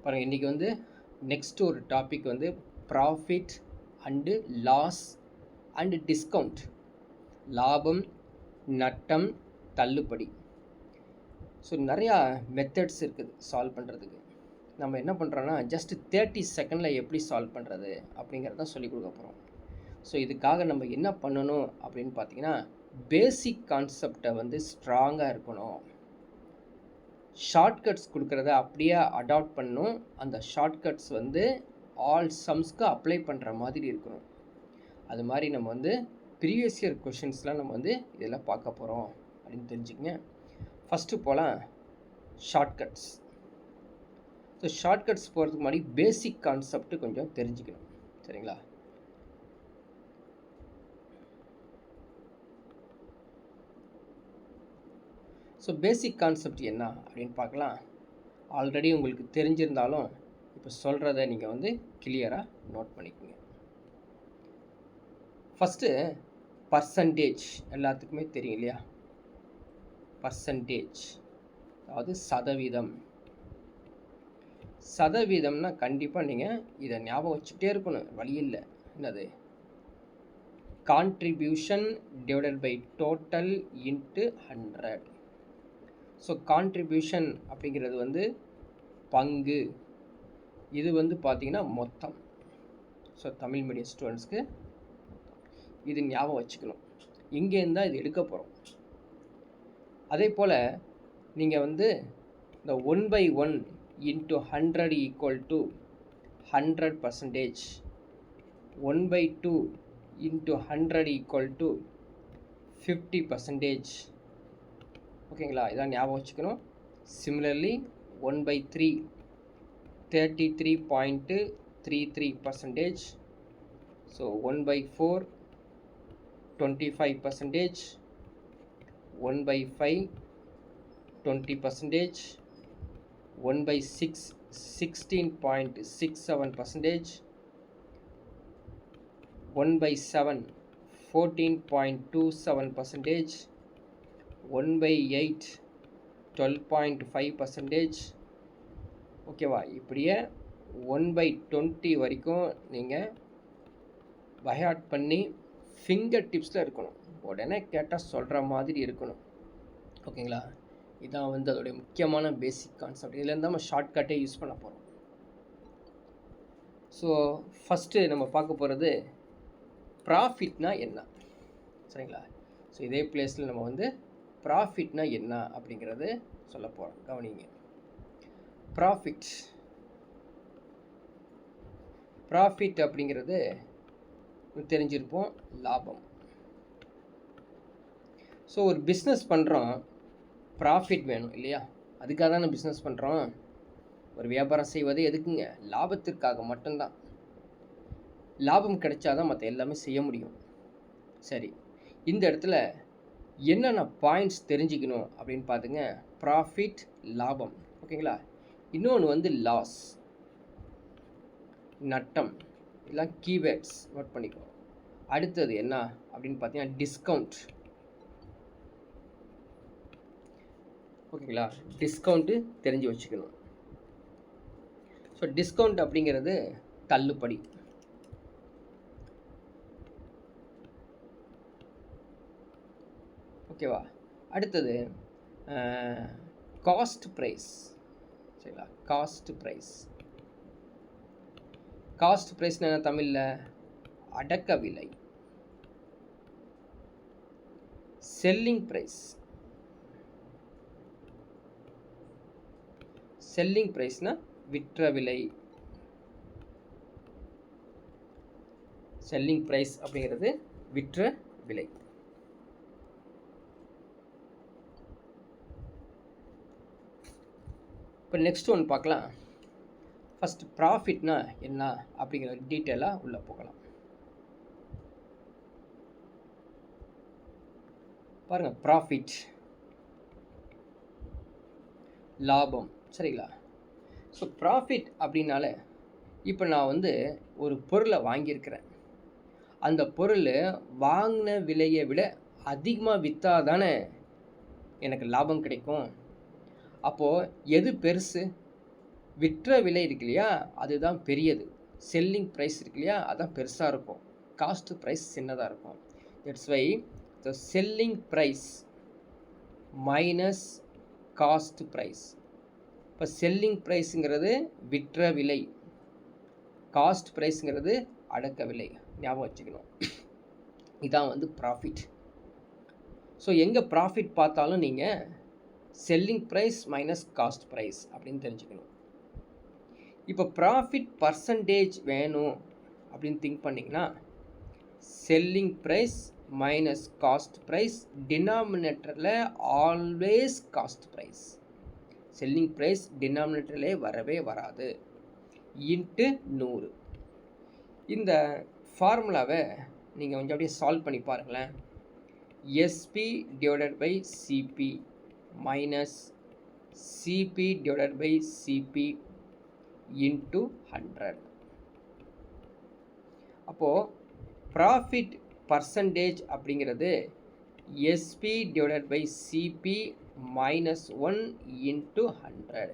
பாருங்கள், இன்றைக்கி வந்து நெக்ஸ்ட் ஒரு டாபிக் வந்து profit and loss and discount. லாபம், நட்டம், தள்ளுபடி. ஸோ நிறையா மெத்தட்ஸ் இருக்குது சால்வ் பண்ணுறதுக்கு. நம்ம என்ன பண்ணுறோன்னா ஜஸ்ட் 30 செகண்டில் எப்படி சால்வ் பண்ணுறது அப்படிங்கிறத சொல்லிக் கொடுக்க போகிறோம். ஸோ இதுக்காக நம்ம என்ன பண்ணணும் அப்படின்னு பார்த்தீங்கன்னா, பேசிக் கான்செப்டை வந்து ஸ்ட்ராங்காக இருக்கணும். ஷார்ட்கட்ஸ் கொடுக்குறத அப்படியே அடாப்ட் பண்ணணும். அந்த ஷார்ட்கட்ஸ் வந்து ஆல் சம்ஸ்க்கு அப்ளை பண்ணுற மாதிரி இருக்கணும். அது மாதிரி நம்ம வந்து ப்ரீவியஸ் இயர் கொஷின்ஸ்லாம் நம்ம வந்து இதெல்லாம் பார்க்க போகிறோம் அப்படின்னு தெரிஞ்சுக்கங்க. ஃபஸ்ட்டு போகலாம் ஷார்ட்கட்ஸ். ஸோ ஷார்ட்கட்ஸ் போகிறதுக்கு முன்னாடி பேசிக் கான்செப்ட் கொஞ்சம் தெரிஞ்சுக்கணும், சரிங்களா? ஸோ பேசிக் கான்செப்ட் என்ன அப்படின்னு பார்க்கலாம். ஆல்ரெடி உங்களுக்கு தெரிஞ்சிருந்தாலும் இப்போ சொல்கிறத நீங்கள் வந்து கிளியராக நோட் பண்ணிக்கோங்க. ஃபஸ்ட்டு பர்சன்டேஜ் எல்லாத்துக்குமே தெரியும் இல்லையா? பர்சன்டேஜ் அதாவது சதவீதம். சதவீதம்னா கண்டிப்பாக நீங்கள் இதை ஞாபகம் வச்சுக்கிட்டே இருக்கணும், வழி இல்லை. என்னது? Contribution divided by total into 100. So contribution அப்படிங்கிறது வந்து பங்கு, இது வந்து பார்த்திங்கன்னா மொத்தம். ஸோ தமிழ் மீடியம் ஸ்டூடெண்ட்ஸ்க்கு இது ஞாபகம் வச்சுக்கணும். இங்கேருந்து தான் இது எடுக்க போகிறோம். அதே போல் நீங்கள் வந்து இந்த 1/1 into 100 equal to 100%, 1/2 into 100 equal to 50%. ஓகேங்களா? இதான் ஞாபகம் வச்சுக்கணும். சிமிலர்லி 1/3 33.33%. ஸோ 1/4 25%, 1/5 20%, 1/6 16.67%, 1/7 14.27%, 1/8 12.5%. ஓகேவா? இப்படியே 1/20 வரைக்கும் நீங்கள் பயாட் பண்ணி ஃபிங்கர் டிப்ஸில் இருக்கணும். உடனே கேட்டால் சொல்கிற மாதிரி இருக்கணும். ஓகேங்களா? இதான் வந்து அதோடைய முக்கியமான பேசிக் கான்செப்ட். இதுலேருந்து நம்ம ஷார்ட்கட்டே யூஸ் பண்ண போகிறோம். ஸோ ஃபஸ்ட்டு நம்ம பார்க்க போகிறது ப்ராஃபிட்னா என்ன, சரிங்களா? ஸோ இதே பிளேஸில் நம்ம வந்து ப்ராஃபிட்னா என்ன அப்படிங்கிறது சொல்ல போகிறோம். கவனிங்க. ப்ராஃபிட் அப்படிங்கிறது தெரிஞ்சிருப்போம், லாபம். ஸோ ஒரு பிஸ்னஸ் பண்ணுறோம், ப்ராஃபிட் வேணும் இல்லையா? அதுக்காக தானே பிஸ்னஸ் பண்ணுறோம். ஒரு வியாபாரம் செய்வது எதுக்குங்க? லாபத்திற்காக மட்டும்தான். லாபம் கிடைச்சாதான் மற்ற எல்லாமே செய்ய முடியும். சரி, இந்த இடத்துல என்னென்ன பாயிண்ட்ஸ் தெரிஞ்சுக்கணும் அப்படின்னு பார்த்துங்க. ப்ராஃபிட், லாபம். ஓகேங்களா? இன்னொன்று வந்து லாஸ், நட்டம். இதெல்லாம் கீவேர்ட்ஸ் நோட் பண்ணிக்கணும். அடுத்தது என்ன அப்படின்னு பார்த்தீங்கன்னா டிஸ்கவுண்ட். ஓகேங்களா? டிஸ்கவுண்ட்டு தெரிஞ்சு வச்சுக்கணும். ஸோ டிஸ்கவுண்ட் அப்படிங்கிறது தள்ளுபடி. ஓகேவா? அடுத்தது காஸ்ட் ப்ரைஸ். சரிங்களா? Cost price. காஸ்ட் ப்ரைஸ்னா என்ன தமிழில்? அடக்க விலை. Selling price. செல்லிங் ப்ரைஸ்னால் விற்ற விலை. செல்லிங் ப்ரைஸ் அப்படிங்கிறது விற்ற விலை. இப்போ நெக்ஸ்ட் ஒன்று பார்க்கலாம். ஃபஸ்ட் ப்ராஃபிட்னா என்ன அப்படிங்கிற டீட்டெயிலாக உள்ளே போகலாம். பாருங்கள், ப்ராஃபிட் லாபம், சரிங்களா? ஸோ ப்ராஃபிட் அப்படின்னால இப்போ நான் வந்து ஒரு பொருளை வாங்கியிருக்கிறேன். அந்த பொருள் வாங்கின விலையை விட அதிகமாக விற்றா தானே எனக்கு லாபம் கிடைக்கும். அப்போது எது பெருசு? விற்ற விலை இருக்கு இல்லையா, அதுதான் பெரியது. செல்லிங் ப்ரைஸ் இருக்கு இல்லையா, அதான் பெருசாக இருக்கும். காஸ்ட் ப்ரைஸ் சின்னதாக இருக்கும். That's why the selling price minus cost price. இப்போ செல்லிங் ப்ரைஸுங்கிறது விற்ற விலை, காஸ்ட் ப்ரைஸுங்கிறது அடக்க விலை. ஞாபகம் வச்சுக்கணும். இதான் வந்து ப்ராஃபிட். ஸோ எங்கே ப்ராஃபிட் பார்த்தாலும் நீங்கள் selling price minus cost price அப்படின்னு தெரிஞ்சுக்கணும். இப்போ ப்ராஃபிட் பர்சன்டேஜ் வேணும் அப்படின்னு திங்க் பண்ணிங்கன்னா selling price minus cost price, டினாமினேட்டரில் always cost price. Selling price டினாமினேட்டரிலே வரவே வராது, இன்ட்டு 100. இந்த ஃபார்முலாவை நீங்கள் கொஞ்சம் அப்படியே சால்வ் பண்ணி பாருங்களேன். SP divided by CP minus CP divided by CP into 100. அப்போது ப்ராஃபிட் பர்சன்டேஜ் அப்படிங்கிறது SP divided by CP minus 1 into 100.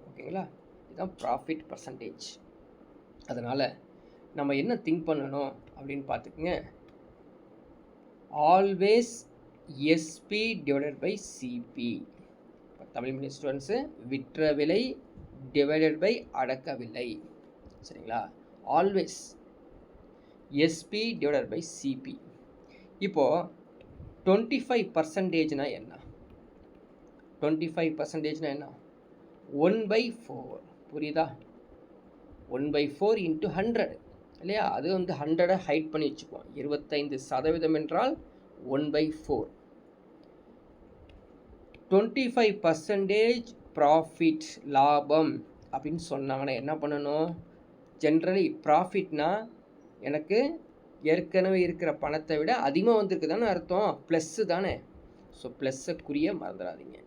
ஓகேங்களா, இதுதான் ப்ராஃபிட் பர்சன்டேஜ். அதனால் நம்ம என்ன திங்க் பண்ணணும் அப்படின்னு பார்த்துக்குங்க. Always SP divided by CP. இப்போ தமிழ் மீடியம் ஸ்டூடெண்ட்ஸு விற்ற விலை டிவைடட் பை அடக்க விலை. சரிங்களா, always SP divided by CP. இப்போது 25% என்ன? 25% என்ன? 1/4. புரியுதா? 1/4 இன்ட்டு 100 இல்லையா? அது வந்து 100 ஹைட் பண்ணி வச்சுக்குவோம். 25% என்றால் 1/4. 25% ப்ராஃபிட், லாபம் அப்படின்னு சொன்னாங்கன்னா என்ன பண்ணணும்? ஜென்ரலி ப்ராஃபிட்னா எனக்கு ஏற்கனவே இருக்கிற பணத்தை விட அதிகமாக வந்திருக்கு தானே அர்த்தம், ப்ளஸ்ஸு தானே. ஸோ ப்ளஸ்ஸை குறிய மறந்துடாதீங்க.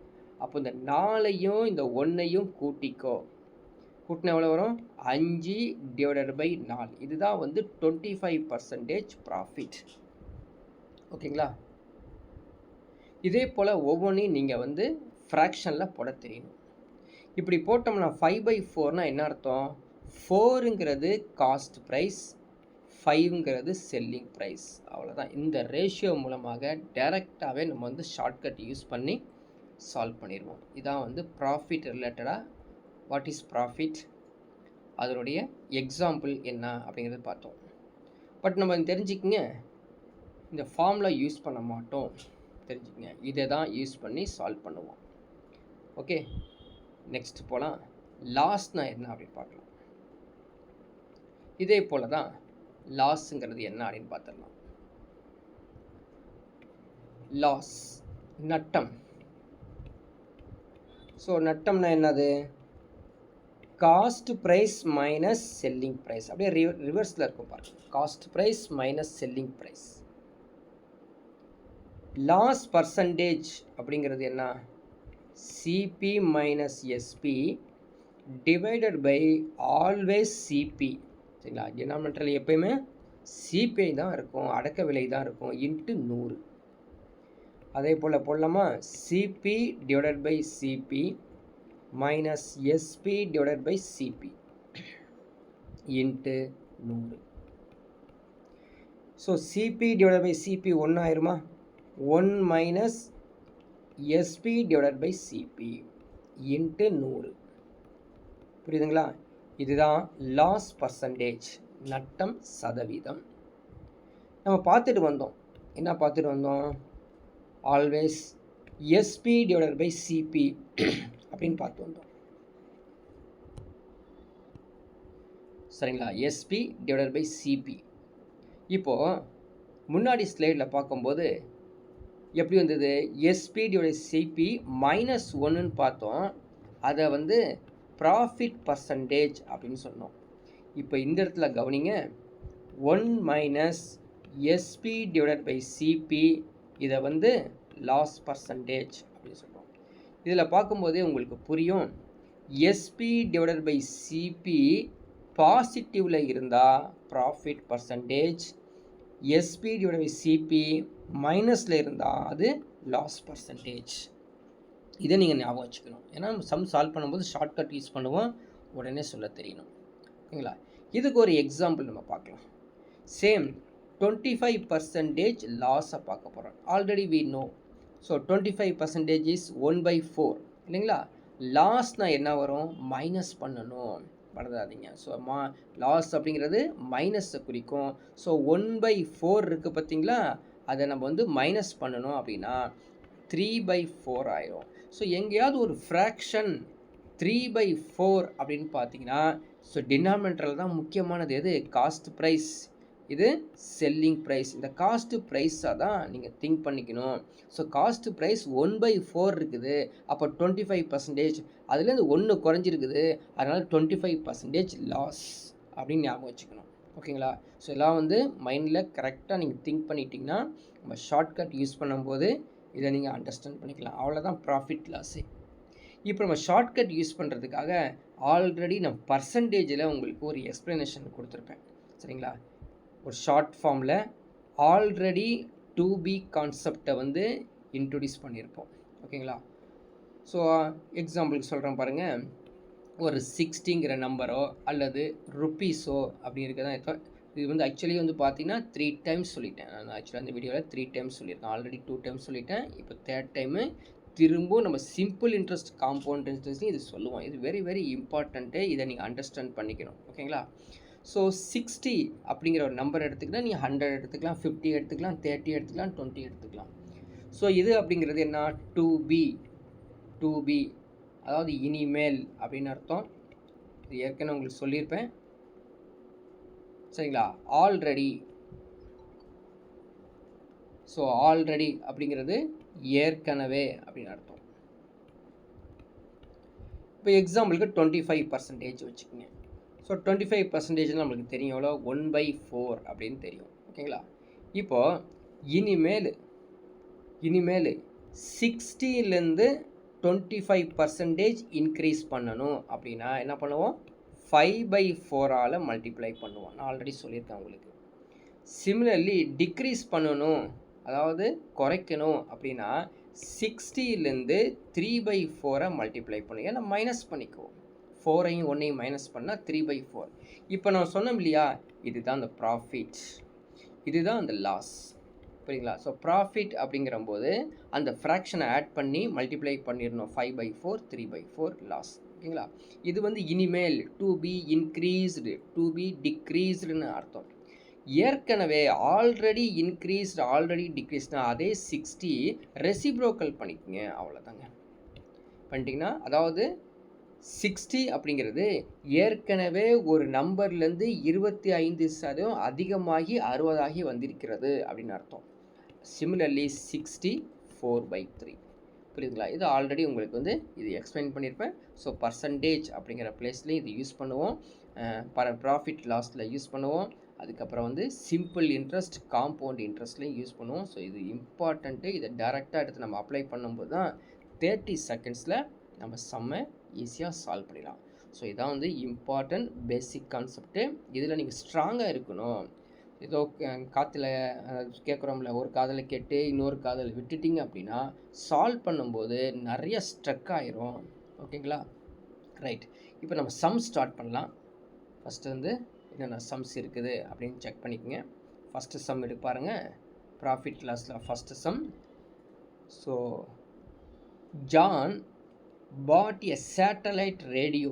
அப்போ இந்த 4ஐயும் இந்த 1ஐயும் கூட்டிக்கோ. கூட்டினா எவ்வளோ வரும்? 5 டிவைடட் பை 4. இதுதான் வந்து 25% ப்ராஃபிட். ஓகேங்களா? இதே போல் ஒவ்வொன்றையும் நீங்கள் வந்து ஃப்ராக்ஷனில் போட தெரியணும். இப்படி போட்டோம்னா 5/4னா என்ன அர்த்தம்? 4ங்கிறது காஸ்ட் ப்ரைஸ், 5ங்கிறது செல்லிங் ப்ரைஸ். அவ்வளோதான். இந்த ரேஷியோ மூலமாக டைரெக்டாகவே நம்ம வந்து ஷார்ட்கட் யூஸ் பண்ணி சால்வ் பண்ணிடுவோம். இதான் வந்து ப்ராஃபிட் ரிலேட்டடாக வாட் இஸ் ப்ராஃபிட், அதனுடைய எக்ஸாம்பிள் என்ன அப்படிங்கிறது பார்த்தோம். பட் நம்ம தெரிஞ்சுக்கிங்க, இந்த ஃபார்முலா யூஸ் பண்ண மாட்டோம், தெரிஞ்சுக்கங்க. இதை தான் யூஸ் பண்ணி சால்வ் பண்ணுவோம். ஓகே, நெக்ஸ்ட் போகலாம். லாஸ்னா என்ன அப்படின்னு பார்க்கலாம். இதே போல் தான் லாஸுங்கிறது என்ன அப்படின்னு பார்த்துடலாம். லாஸ், நட்டம். ஸோ நட்டம்னா என்னது? Cost price minus selling price. அப்படியே ரிவர்ஸில் இருக்கும் பாருங்க. Cost price minus selling price. Loss percentage அப்படிங்கிறது என்ன? CP minus SP divided by always CP. சரிங்களா, டினாமினேட்டரில் எப்பயுமே சிபிஐ தான் இருக்கும், அடக்க விலை தான் இருக்கும், இன்ட்டு 100. அதே போல் போடலாமா? CP divided by CP minus SP divided by CP into 100. So CP divided by CP 1 ஆயிருமா? 1 minus SP divided by CP into 100. புரியுதுங்களா? இதுதான் லாஸ் பர்சன்டேஜ், நட்டம் சதவீதம். நம்ம பார்த்துட்டு வந்தோம். என்ன பார்த்துட்டு வந்தோம்? Always SP divided by CP அப்படின்னு பார்த்து வந்தோம். சரிங்களா, எஸ்பி டிவைடட் பை சிபி. இப்போது முன்னாடி ஸ்லைடில் பார்க்கும்போது எப்படி வந்தது? எஸ்பி டிவைடட் சிபி மைனஸ் 1ன்னு பார்த்தோம். அதை வந்து ப்ராஃபிட் பர்சன்டேஜ் அப்படின்னு சொன்னோம். இப்போ இந்த இடத்துல கவனிங்க, 1 minus SP divided by CP, இதை வந்து லாஸ் பர்சன்டேஜ் அப்படின்னு சொல்கிறோம். இதில் பார்க்கும்போதே உங்களுக்கு புரியும், எஸ்பி டிவைடட் பை சிபி பாசிட்டிவில் இருந்தால் profit percentage, SP divided by CP மைனஸில் இருந்தால் அது லாஸ் பர்சன்டேஜ். இதை நீங்கள் ஞாபகம் வச்சுக்கணும். ஏன்னா சம் சால்வ் பண்ணும்போது ஷார்ட்கட் யூஸ் பண்ணுவோம், உடனே சொல்ல தெரியணும். ஓகேங்களா? இதுக்கு ஒரு எக்ஸாம்பிள் நம்ம பார்க்கலாம். சேம் 25% லாஸை பார்க்க போகிறோம். Already we know. So 25% is 1/4 இல்லைங்களா? லாஸ்னால் என்ன வரும்? மைனஸ் பண்ணணும், மறந்துடாதீங்க. ஸோ லாஸ் அப்படிங்கிறது மைனஸை குறிக்கும். ஸோ 1/4 இருக்குது பார்த்தீங்களா, அதை நம்ம வந்து மைனஸ் பண்ணணும் அப்படின்னா 3/4 ஆயிரும். ஸோ எங்கேயாவது ஒரு ஃப்ராக்ஷன் 3/4 அப்படின்னு பார்த்தீங்கன்னா, ஸோ டினாமினேட்டரில் தான் முக்கியமானது எது? காஸ்ட் ப்ரைஸ், இது செல்லிங் ப்ரைஸ். இந்த காஸ்ட் ப்ரைஸாக தான் நீங்கள் திங்க் பண்ணிக்கணும். ஸோ காஸ்ட் ப்ரைஸ் 1/4 இருக்குது, அப்போ 25%, அதுலேருந்து 1 குறைஞ்சிருக்குது, அதனால் 25% லாஸ் அப்படின்னு ஞாபகம் வச்சுக்கணும். ஓகேங்களா? ஸோ எல்லாம் வந்து மைண்டில் கரெக்டாக நீங்கள் திங்க் பண்ணிட்டீங்கன்னா நம்ம ஷார்ட்கட் யூஸ் பண்ணும்போது இதை நீங்கள் அண்டர்ஸ்டாண்ட் பண்ணிக்கலாம். அவ்வளோதான் ப்ராஃபிட் லாஸு. இப்போ நம்ம ஷார்ட்கட் யூஸ் பண்ணுறதுக்காக ஆல்ரெடி நான் பர்சன்டேஜில் உங்களுக்கு ஒரு எக்ஸ்ப்ளனேஷன் கொடுத்துருப்பேன், சரிங்களா? ஒரு ஷார்ட் ஃபார்மில் ஆல்ரெடி 2B கான்செப்டை வந்து இன்ட்ரடியூஸ் பண்ணியிருப்போம். ஓகேங்களா? ஸோ எக்ஸாம்பிளுக்கு சொல்கிறேன் பாருங்கள். ஒரு 60ங்கிற நம்பரோ அல்லது ருப்பீஸோ அப்படி இருக்க தான். இப்போ இது வந்து ஆக்சுவலி வந்து பார்த்தீங்கன்னா 3 டைம்ஸ் சொல்லிட்டேன். நான் ஆக்சுவலாக இந்த வீடியோவில் 3 டைம்ஸ் சொல்லியிருக்கேன். ஆல்ரெடி 2 டைம்ஸ் சொல்லிட்டேன். இப்போ 3rd டைமு திரும்பவும் நம்ம சிம்பிள் இன்ட்ரெஸ்ட் காம்பவுண்ட் இன்ட்ரெஸ்ட்லையும் இது சொல்லுவோம். இது வெரி வெரி இம்பார்ட்டண்ட்டு. இதை நீங்கள் அண்டர்ஸ்டாண்ட் பண்ணிக்கணும். ஓகேங்களா? ஸோ 60 அப்படிங்கிற ஒரு நம்பர் எடுத்துக்கிட்டால் நீங்கள் 100 எடுத்துக்கலாம், 50 எடுத்துக்கலாம், 30 எடுத்துக்கலாம், 20 எடுத்துக்கலாம். ஸோ இது அப்படிங்கிறது என்ன? 2B, அதாவது இனிமேல் அப்படின்னு அர்த்தம். இது ஏற்கனவே உங்களுக்கு சொல்லியிருப்பேன், சரிங்களா? ஆல்ரெடி. ஸோ ஆல்ரெடி அப்படிங்கிறது ஏற்கனவே அப்படின்னு அர்த்தம். இப்போ எக்ஸாம்பிளுக்கு 25% வச்சுக்கோங்க. ஸோ 25% நம்மளுக்கு தெரியும் எவ்வளோ? 1/4 அப்படின்னு தெரியும். ஓகேங்களா? இப்போது இனிமேல் 60லேருந்து 25% இன்க்ரீஸ் பண்ணணும் அப்படின்னா என்ன பண்ணுவோம்? 5/4 மல்டிப்ளை பண்ணுவோம். நான் ஆல்ரெடி சொல்லியிருக்கேன் உங்களுக்கு. சிமிலர்லி டிக்ரீஸ் பண்ணணும், அதாவது குறைக்கணும் அப்படின்னா 60லேருந்து 3/4 மல்டிப்ளை பண்ணுவோம். ஏன்னா மைனஸ் பண்ணிக்குவோம். 4ஐயும் 1ஐயும் மைனஸ் பண்ணால் 3/4. இப்போ நான் சொன்னோம் இல்லையா, இதுதான் அந்த ப்ராஃபிட், இதுதான் அந்த லாஸ். புரியுங்களா? ஸோ ப்ராஃபிட் அப்படிங்கிறம்போது அந்த ஃப்ராக்ஷனை ஆட் பண்ணி மல்டிப்ளை பண்ணிடணும். 5/4, 3/4 லாஸ். ஓகேங்களா? இது வந்து இனிமேல் 2B இன்க்ரீஸ்டு, 2B டிக்ரீஸ்டுன்னு அர்த்தம். ஏற்கனவே ஆல்ரெடி இன்க்ரீஸ்டு, ஆல்ரெடி டிக்ரீஸ்னா அதே 60 ரெசிப்ரோக்கல் பண்ணிக்கோங்க, அவ்வளோதாங்க. பண்ணிட்டீங்கன்னா, அதாவது 60 அப்படிங்கிறது ஏற்கனவே ஒரு நம்பர்லேருந்து 25% அதிகமாகி 60ஆகி வந்திருக்கிறது அப்படின்னு அர்த்தம். சிமிலர்லி 60 4/3. புரியுதுங்களா? இது ஆல்ரெடி உங்களுக்கு வந்து இது எக்ஸ்பிளைன் பண்ணியிருப்பேன். ஸோ பர்சன்டேஜ் அப்படிங்கிற பிளேஸ்லேயும் இது யூஸ் பண்ணுவோம், ப்ராஃபிட் லாஸில் யூஸ் பண்ணுவோம், அதுக்கப்புறம் வந்து சிம்பிள் இன்ட்ரெஸ்ட் காம்பவுண்ட் இன்ட்ரெஸ்ட்லேயும் யூஸ் பண்ணுவோம். ஸோ இது இம்பார்ட்டண்ட்டு. இதை டேரெக்டாக எடுத்து நம்ம அப்ளை பண்ணும்போது தான் 30 செகண்ட்ஸில் நம்ம செம்ம ஈஸியாக சால்வ் பண்ணிடலாம். ஸோ இதான் வந்து இம்பார்ட்டன்ட் பேசிக் கான்செப்ட்டு. இதில் நீங்கள் ஸ்ட்ராங்காக இருக்கணும். ஏதோ காற்றுல கேட்குறோம்ல, ஒரு காதில் கேட்டு இன்னொரு காதில் விட்டுட்டிங்க அப்படின்னா சால்வ் பண்ணும்போது நிறைய ஸ்ட்ரக் ஆயிரும். ஓகேங்களா? ரைட். இப்போ நம்ம சம் ஸ்டார்ட் பண்ணலாம். ஃபஸ்ட்டு வந்து என்னென்ன சம்ஸ் இருக்குது அப்படின்னு செக் பண்ணிக்கோங்க. ஃபஸ்ட்டு சம் எடுக்க பாருங்கள். ப்ராஃபிட் லாஸில் first sum. So John bought a satellite radio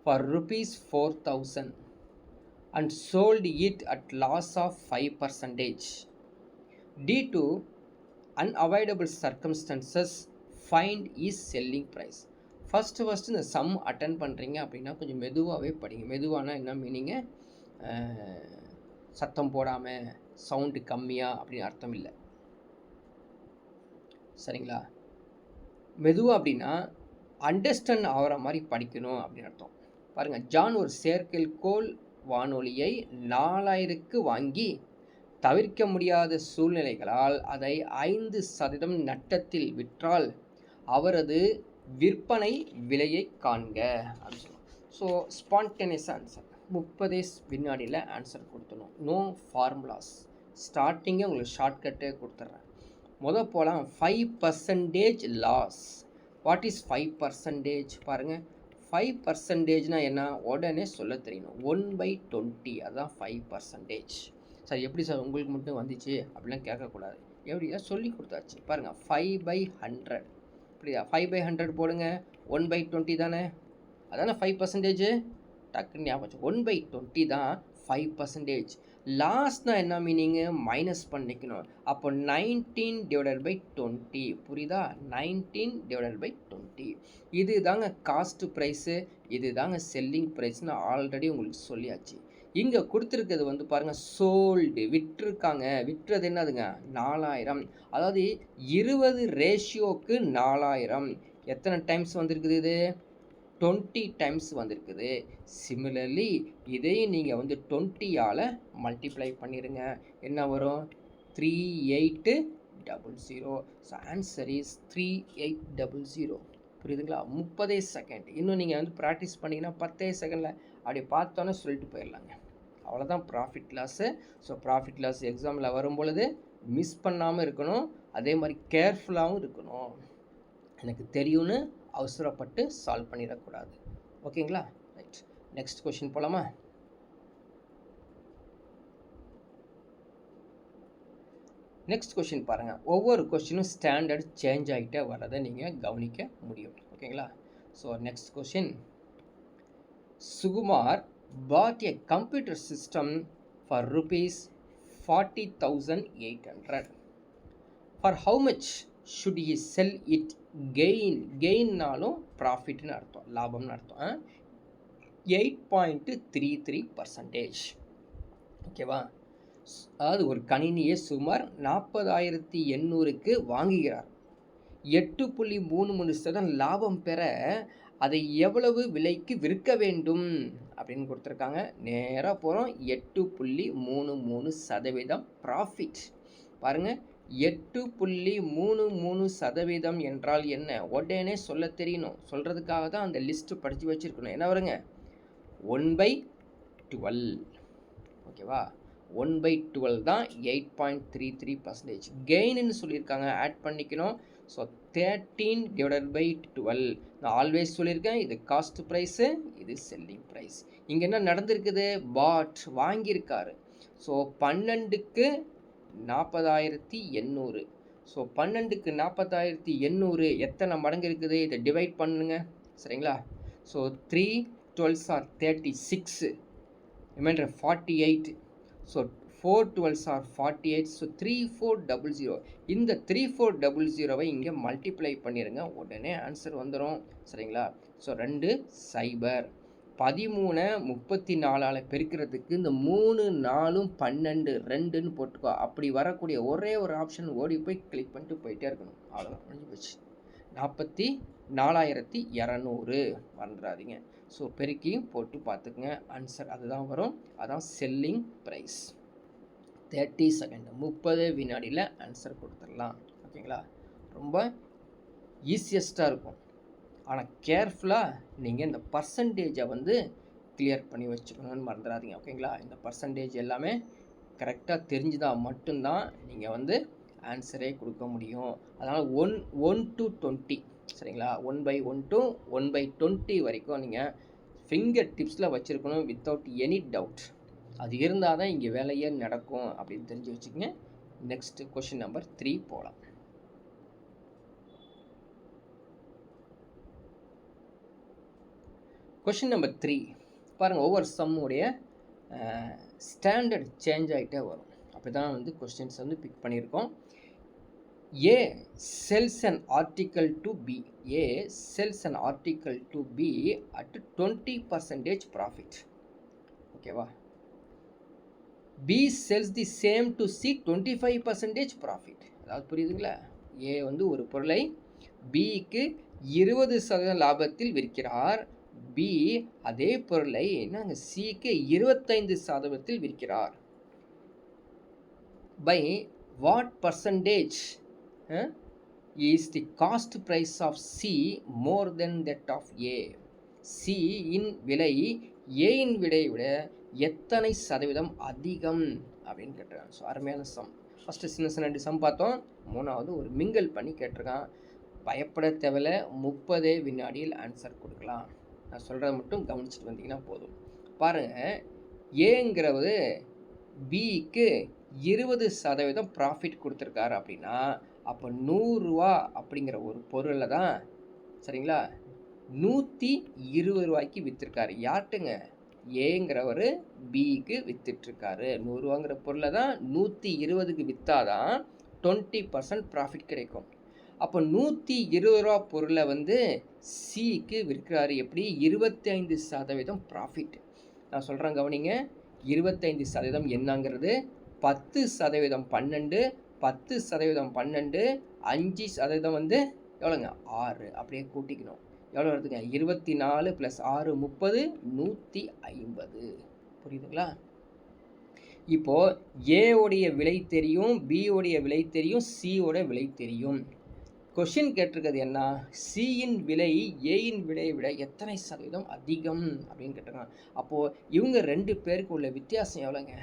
for ₹4,000 and sold it at loss of 5%. Due to unavoidable circumstances, find his selling price. First இந்த சம் அட்டன் பண்ணுறீங்க அப்படின்னா கொஞ்சம் மெதுவாகவே படிங்க. மெதுவானா என்ன மீனிங்கு? சத்தம் போடாமல், சவுண்டு கம்மியாக அப்படின்னு அர்த்தம் இல்லை, சரிங்களா? மெதுவாக அப்படின்னா அண்டர்ஸ்டாண்ட் ஆகிற மாதிரி படிக்கணும் அப்படின்னு அர்த்தம். பாருங்கள், ஜான் ஒரு செயற்கைக்கோள் வானொலியை 4000க்கு வாங்கி தவிர்க்க முடியாத சூழ்நிலைகளால் அதை 5% நட்டத்தில் விற்றால் அவரது விற்பனை விலையை காண்க அப்படின்னு சொல்லுவோம். ஸோ ஸ்பான்டேனியஸ் ஆன்சர் 30 வினாடியில் ஆன்சர் கொடுத்துடணும். No formulas. ஸ்டார்டிங்கே உங்களுக்கு ஷார்ட்கட்டே கொடுத்துட்றேன். போகலாம் 5% லாஸ். What is 5%? பாருங்கள், 5%னா என்ன உடனே சொல்ல தெரியணும். 1/20 அதுதான் 5%. சார் எப்படி சார் உங்களுக்கு மட்டும் வந்துச்சு அப்படிலாம் கேட்கக்கூடாது. எப்படியா சொல்லி கொடுத்தாச்சு. பாருங்கள், 5/100 புரியுதா? 5/100 போடுங்க, 1/20 தானே, அதானே 5%. டக்குன்னு ஞாபகம் 1/20 தான் 5%. லாஸ்ட்னா என்ன மீனிங்கு? மைனஸ் பண்ணிக்கணும். அப்போ 19/20 புரியுதா? 19/20 இது தாங்க காஸ்ட் ப்ரைஸு, இது தாங்க செல்லிங் ப்ரைஸ்னு ஆல்ரெடி உங்களுக்கு சொல்லியாச்சு. இங்கே கொடுத்துருக்கிறது வந்து பாருங்கள், சோல்டு விற்றுருக்காங்க. விற்றது என்னதுங்க? 4000. அதாவது 20 ரேஷியோக்கு 4000. எத்தனை டைம்ஸ் வந்திருக்குது? இது 20 டைம்ஸ் வந்திருக்குது. சிமிலர்லி இதையும் நீங்கள் வந்து 20ஆல் மல்டிப்ளை பண்ணிடுங்க. என்ன வரும்? 3800. So answer is 3800. புரியுதுங்களா? 30 செகண்ட். இன்னும் நீங்கள் வந்து ப்ராக்டிஸ் பண்ணிங்கன்னா 10 செகண்டில் அப்படி பார்த்தோன்னே சொல்லிட்டு போயிடலாங்க. அவ்வளோதான் profit loss. So profit loss எக்ஸாமில் வரும் பொழுது மிஸ் பண்ணாமல் இருக்கணும். அதே மாதிரி கேர்ஃபுல்லாகவும் இருக்கணும். எனக்கு தெரியும்னு அவசரப்பட்டு சால்வ் பண்ணிடக்கூடாது. ஓகேங்களா? ரைட், நெக்ஸ்ட் கொஷின் போகலாமா? நெக்ஸ்ட் கொஷின் பாருங்கள். ஒவ்வொரு கொஷினும் ஸ்டாண்டர்ட் சேஞ்ச் ஆகிட்டே வர்றதை நீங்கள் கவனிக்க முடியும். ஓகேங்களா? So next question. Sukumar bought a computer system for rupees 40,800. For how much should he sell it? கெயின்னாலும் ப்ராஃபிட்னு அர்த்தம், லாபம்னு அர்த்தம். 8.33%. ஓகேவா? அதாவது ஒரு கணினியை சுமார் 40,800க்கு வாங்குகிறார். 8.33% லாபம் பெற அதை எவ்வளவு விலைக்கு விற்க வேண்டும் அப்படின்னு கொடுத்துருக்காங்க. நேராக போகிறோம். 8.33% ப்ராஃபிட். பாருங்கள், 8.33% என்றால் என்ன? உடனே சொல்ல தெரியணும். சொல்கிறதுக்காக தான் அந்த லிஸ்ட்டு படித்து வச்சுருக்கணும். என்ன வருங்க? 1/12. ஓகேவா? 1/12 தான் 8.33%. கெயின்னு சொல்லியிருக்காங்க, ஆட் பண்ணிக்கணும். ஸோ 13/12. நான் ஆல்வேஸ் சொல்லியிருக்கேன், இது காஸ்ட் ப்ரைஸு, இது செல்லிங் ப்ரைஸ். இங்கே என்ன நடந்திருக்குது? பாட் வாங்கியிருக்காரு. ஸோ 12க்கு 40,800. ஸோ 12க்கு 40,800 எத்தனை மடங்கு இருக்குது? இதை டிவைட் பண்ணுங்க. சரிங்களா? So 3 12s are 36. Remainder 48. So 4 12s are 48. So 3400. இந்த 3400வை இங்கே மல்டிப்ளை பண்ணிடுங்க, உடனே ஆன்சர் வந்துடும். சரிங்களா? ஸோ 2 0 13 34ஆல் பெருக்கிறதுக்கு இந்த 3 4 12 2ன்னு போட்டுக்கோ. அப்படி வரக்கூடிய ஒரே ஒரு ஆப்ஷன் ஓடி போய் கிளிக் பண்ணிட்டு போயிட்டே இருக்கணும். அவ்வளோதான், முடிஞ்சு போச்சு. 44,200 மறந்துடாதீங்க. ஸோ பெருக்கியும் போட்டு பார்த்துக்குங்க, ஆன்சர் அதுதான் வரும். அதான் செல்லிங் ப்ரைஸ். 30 செகண்ட், 30 வினாடியில் ஆன்சர் கொடுத்துடலாம். ஓகேங்களா? ரொம்ப ஈஸியஸ்ட்டாக இருக்கும். ஆனால் கேர்ஃபுல்லாக நீங்கள் இந்த பர்சன்டேஜை வந்து கிளியர் பண்ணி வச்சுக்கணும்னு மறந்துடாதீங்க. ஓகேங்களா? இந்த பர்சன்டேஜ் எல்லாமே கரெக்டாக தெரிஞ்சுதான் மட்டும்தான் நீங்கள் வந்து ஆன்சரே கொடுக்க முடியும். அதனால் 1 to 20. சரிங்களா? 1/1 to 1/20 வரைக்கும் நீங்கள் ஃபிங்கர் டிப்ஸில் வச்சுருக்கணும், வித்தவுட் எனி டவுட். அது இருந்தால் தான் இங்கே வேலையே நடக்கும் அப்படின்னு தெரிஞ்சு வச்சுக்கோங்க. நெக்ஸ்ட் கொஷின் நம்பர் 3 போகலாம். கொஷின் நம்பர் 3 பாருங்கள். ஒவ்வொரு சம்முடைய ஸ்டாண்டர்ட் சேஞ்ச் ஆகிட்டே வரும். அப்படி தான் வந்து கொஸ்டின்ஸ் வந்து பிக் பண்ணியிருக்கோம். A sells an article to B. A sells an article to B at 20% profit. ஓகேவா? B sells the same to C 25% profit. அதாவது புரியுதுங்களா? A வந்து ஒரு பொருளை Bக்கு 20% லாபத்தில் விற்கிறார். B அதே பொருளை நாங்கள் Cக்கு 25% விற்கிறார். By what percentage is the cost price of C more than that of A? C இன் விலை A இன் விலையை விட எத்தனை சதவீதம் அதிகம் அப்படின்னு கேட்டுறாங்க. ஸோ அருமையான சம். ஃபஸ்ட்டு சின்ன சின்ன 2 சம் பார்த்தோம். 3வது ஒரு மிங்கல் பண்ணி கேட்டிருக்கான். பயப்பட தேவையில்ல, 30 வினாடியில் ஆன்சர் கொடுக்கலாம். நான் சொல்கிறத மட்டும் கவனிச்சுட்டு வந்தீங்கன்னா போதும். பாருங்கள், ஏங்கிறவர் பிக்கு 20% ப்ராஃபிட் கொடுத்துருக்காரு அப்படின்னா, அப்போ 100 ரூபா அப்படிங்கிற ஒரு பொருளை தான் சரிங்களா 120 ரூபாய்க்கு விற்றுருக்காரு. யார்ட்டுங்க? ஏங்கிறவர் பிக்கு விற்றுட்ருக்காரு. 100 ரூபாங்கிற பொருளை தான் 120க்கு விற்றாதான் 20% ப்ராஃபிட் கிடைக்கும். அப்போ 120 ரூபா பொருளை வந்து சிக்கு விற்கிறாரு. எப்படி? 25% ப்ராஃபிட். நான் சொல்கிறேன் கவனிங்க. 25% என்னங்கிறது 10% 12, 10% 12, 5% வந்து எவ்வளோங்க? 6. அப்படியே கூட்டிக்கணும். எவ்வளோ வருதுங்க? 24 + 6 30, 150. புரியுதுங்களா? இப்போது ஏவுடைய விலை தெரியும், பியோடைய விலை தெரியும், சியோட விலை தெரியும். கொஷின் கேட்டிருக்கிறது என்ன? சியின் விலை ஏயின் விலையை விட எத்தனை சதவீதம் அதிகம் அப்படின்னு கேட்டிருக்காங்க. அப்போது இவங்க 2 பேருக்கு உள்ள வித்தியாசம் எவ்வளோங்க?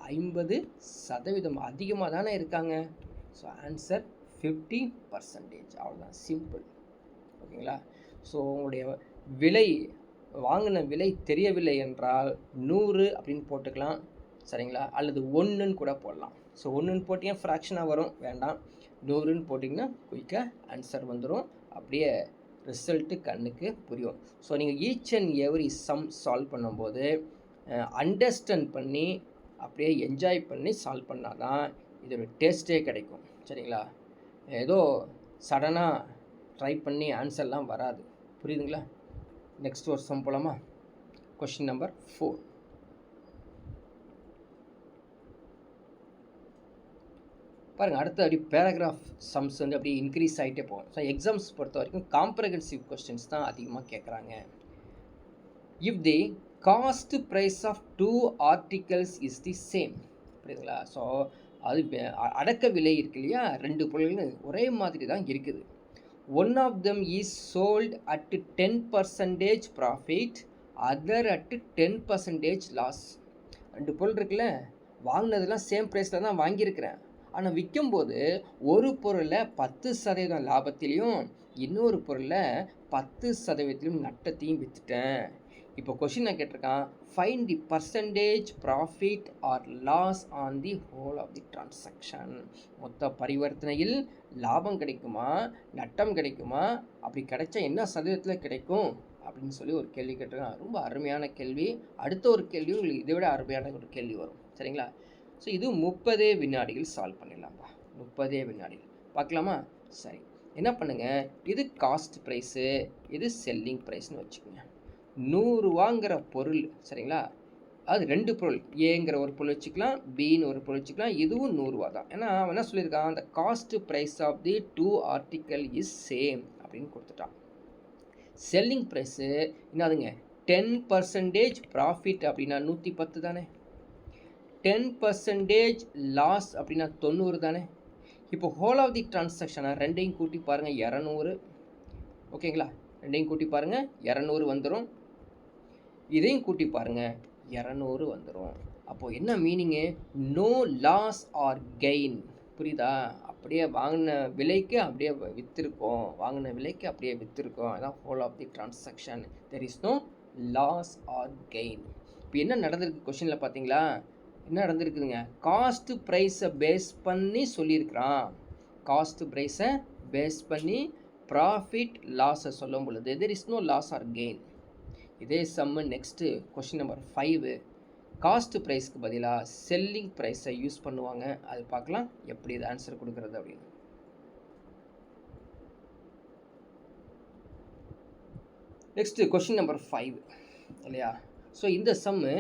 50% அதிகமாக தானே இருக்காங்க. So answer 50%. அவ்வளோதான், சிம்பிள். ஓகேங்களா? ஸோ உங்களுடைய விலை, வாங்கின விலை தெரியவில்லை என்றால் 100 அப்படின்னு போட்டுக்கலாம். சரிங்களா? அல்லது 1ன்னு கூட போடலாம். ஸோ 1ன்னு போட்டிங்கன்னா ஃப்ராக்ஷனாக வரும், வேண்டாம். 100ன்னு போட்டிங்கன்னா குயிக்காக ஆன்சர் வந்துடும். அப்படியே ரிசல்ட்டு கண்ணுக்கு புரியும். ஸோ நீங்கள் each and every some solve பண்ணும்போது அண்டர்ஸ்டாண்ட் பண்ணி அப்படியே என்ஜாய் பண்ணி சால்வ் பண்ணால் தான் இதோட டேஸ்ட்டே கிடைக்கும். சரிங்களா? ஏதோ சடனாக ட்ரை பண்ணி ஆன்சர்லாம் வராது. புரியுதுங்களா? நெக்ஸ்ட் ஒரு சம் போலாமா? Question number 4. பாருங்கள், அடுத்து அப்படி பேராகிராஃப் சம்ஸ் வந்து அப்படியே இன்க்ரீஸ் ஆகிட்டே போகும். ஸோ எக்ஸாம்ஸ் பொறுத்த வரைக்கும் காம்ப்ரஹென்சிவ் கொஸ்டின்ஸ் தான் அதிகமாக கேட்குறாங்க. If the cost price of 2 articles is the same. புரியுதுங்களா? ஸோ அது அடக்க விலை இருக்கு இல்லையா, 2 பொருள்கள் ஒரே மாதிரி தான் இருக்குது. One of them is sold at 10% profit, other at 10% loss. 2 பொருள் இருக்குல்ல, வாங்கினதுலாம் சேம் ப்ரைஸில் தான் வாங்கியிருக்கிறேன். ஆனால் விற்கும்போது ஒரு பொருளில் 10% லாபத்திலையும் இன்னொரு பொருளில் 10% நட்டத்தையும் விற்றுட்டேன். இப்போ கொஷினை கேட்டிருக்கான், find the percentage profit or loss on the whole of the transaction. மொத்த பரிவர்த்தனையில் லாபம் கிடைக்குமா, நட்டம் கிடைக்குமா, அப்படி கிடைச்சா என்ன சதவீதத்தில் கிடைக்கும் அப்படின்னு சொல்லி ஒரு கேள்வி கேட்டிருக்கான். ரொம்ப அருமையான கேள்வி. அடுத்த ஒரு கேள்வி உங்களுக்கு இதை விட அருமையான ஒரு கேள்வி வரும். சரிங்களா? ஸோ இது 30 வினாடிகள் சால்வ் பண்ணிடலாம்ப்பா. 30 வினாடிகள் பார்க்கலாமா? சரி, என்ன பண்ணுங்கள், இது காஸ்ட் ப்ரைஸு, இது செல்லிங் ப்ரைஸ்னு வச்சுக்கோங்க. 100 ரூபாங்கிற பொருள், சரிங்களா, அது 2 பொருள், ஏங்கிற ஒரு பொருள் வச்சுக்கலாம், பின்னு ஒரு பொருள் வச்சுக்கலாம். இதுவும் 100 ரூபா தான். ஏன்னா அவன் என்ன சொல்லியிருக்கான், அந்த cost price of the 2 article is same அப்படின்னு கொடுத்துட்டான். செல்லிங் ப்ரைஸு என்னதுங்க? 10% ப்ராஃபிட் அப்படின்னா 110 தானே. 10% லாஸ் அப்படின்னா 90 தானே. இப்போ ஹோல் ஆஃப் தி டிரான்சாக்ஷனை ரெண்டையும் கூட்டி பாருங்கள், 200. ஓகேங்களா? ரெண்டையும் கூட்டி பாருங்கள், 200 வந்துடும். இதையும் கூட்டி பாருங்கள், 200 வந்துடும். அப்போது என்ன meaning? No loss or gain. புரியுதா? அப்படியே வாங்கின விலைக்கு அப்படியே விற்றுருக்கோம், வாங்கின விலைக்கு அப்படியே விற்றுருக்கோம். அதான் whole of the transaction. There is no loss or gain. இப்போ என்ன நடந்திருக்கு கொஷினில் பார்த்தீங்களா? என்ன நடந்திருக்குதுங்க? காஸ்ட் ப்ரைஸை பேஸ் பண்ணி சொல்லியிருக்கிறான். காஸ்ட் ப்ரைஸை பேஸ் பண்ணி ப்ராஃபிட் லாஸை சொல்லும் பொழுது there is no loss or gain. இதே sum next question number 5. Cost ப்ரைஸ்க்கு பதிலாக செல்லிங் ப்ரைஸை யூஸ் பண்ணுவாங்க. அது பார்க்கலாம் எப்படி இது ஆன்சர் கொடுக்குறது அப்படின்னு. நெக்ஸ்ட்டு கொஷின் நம்பர் 5 இல்லையா? ஸோ இந்த சம்மு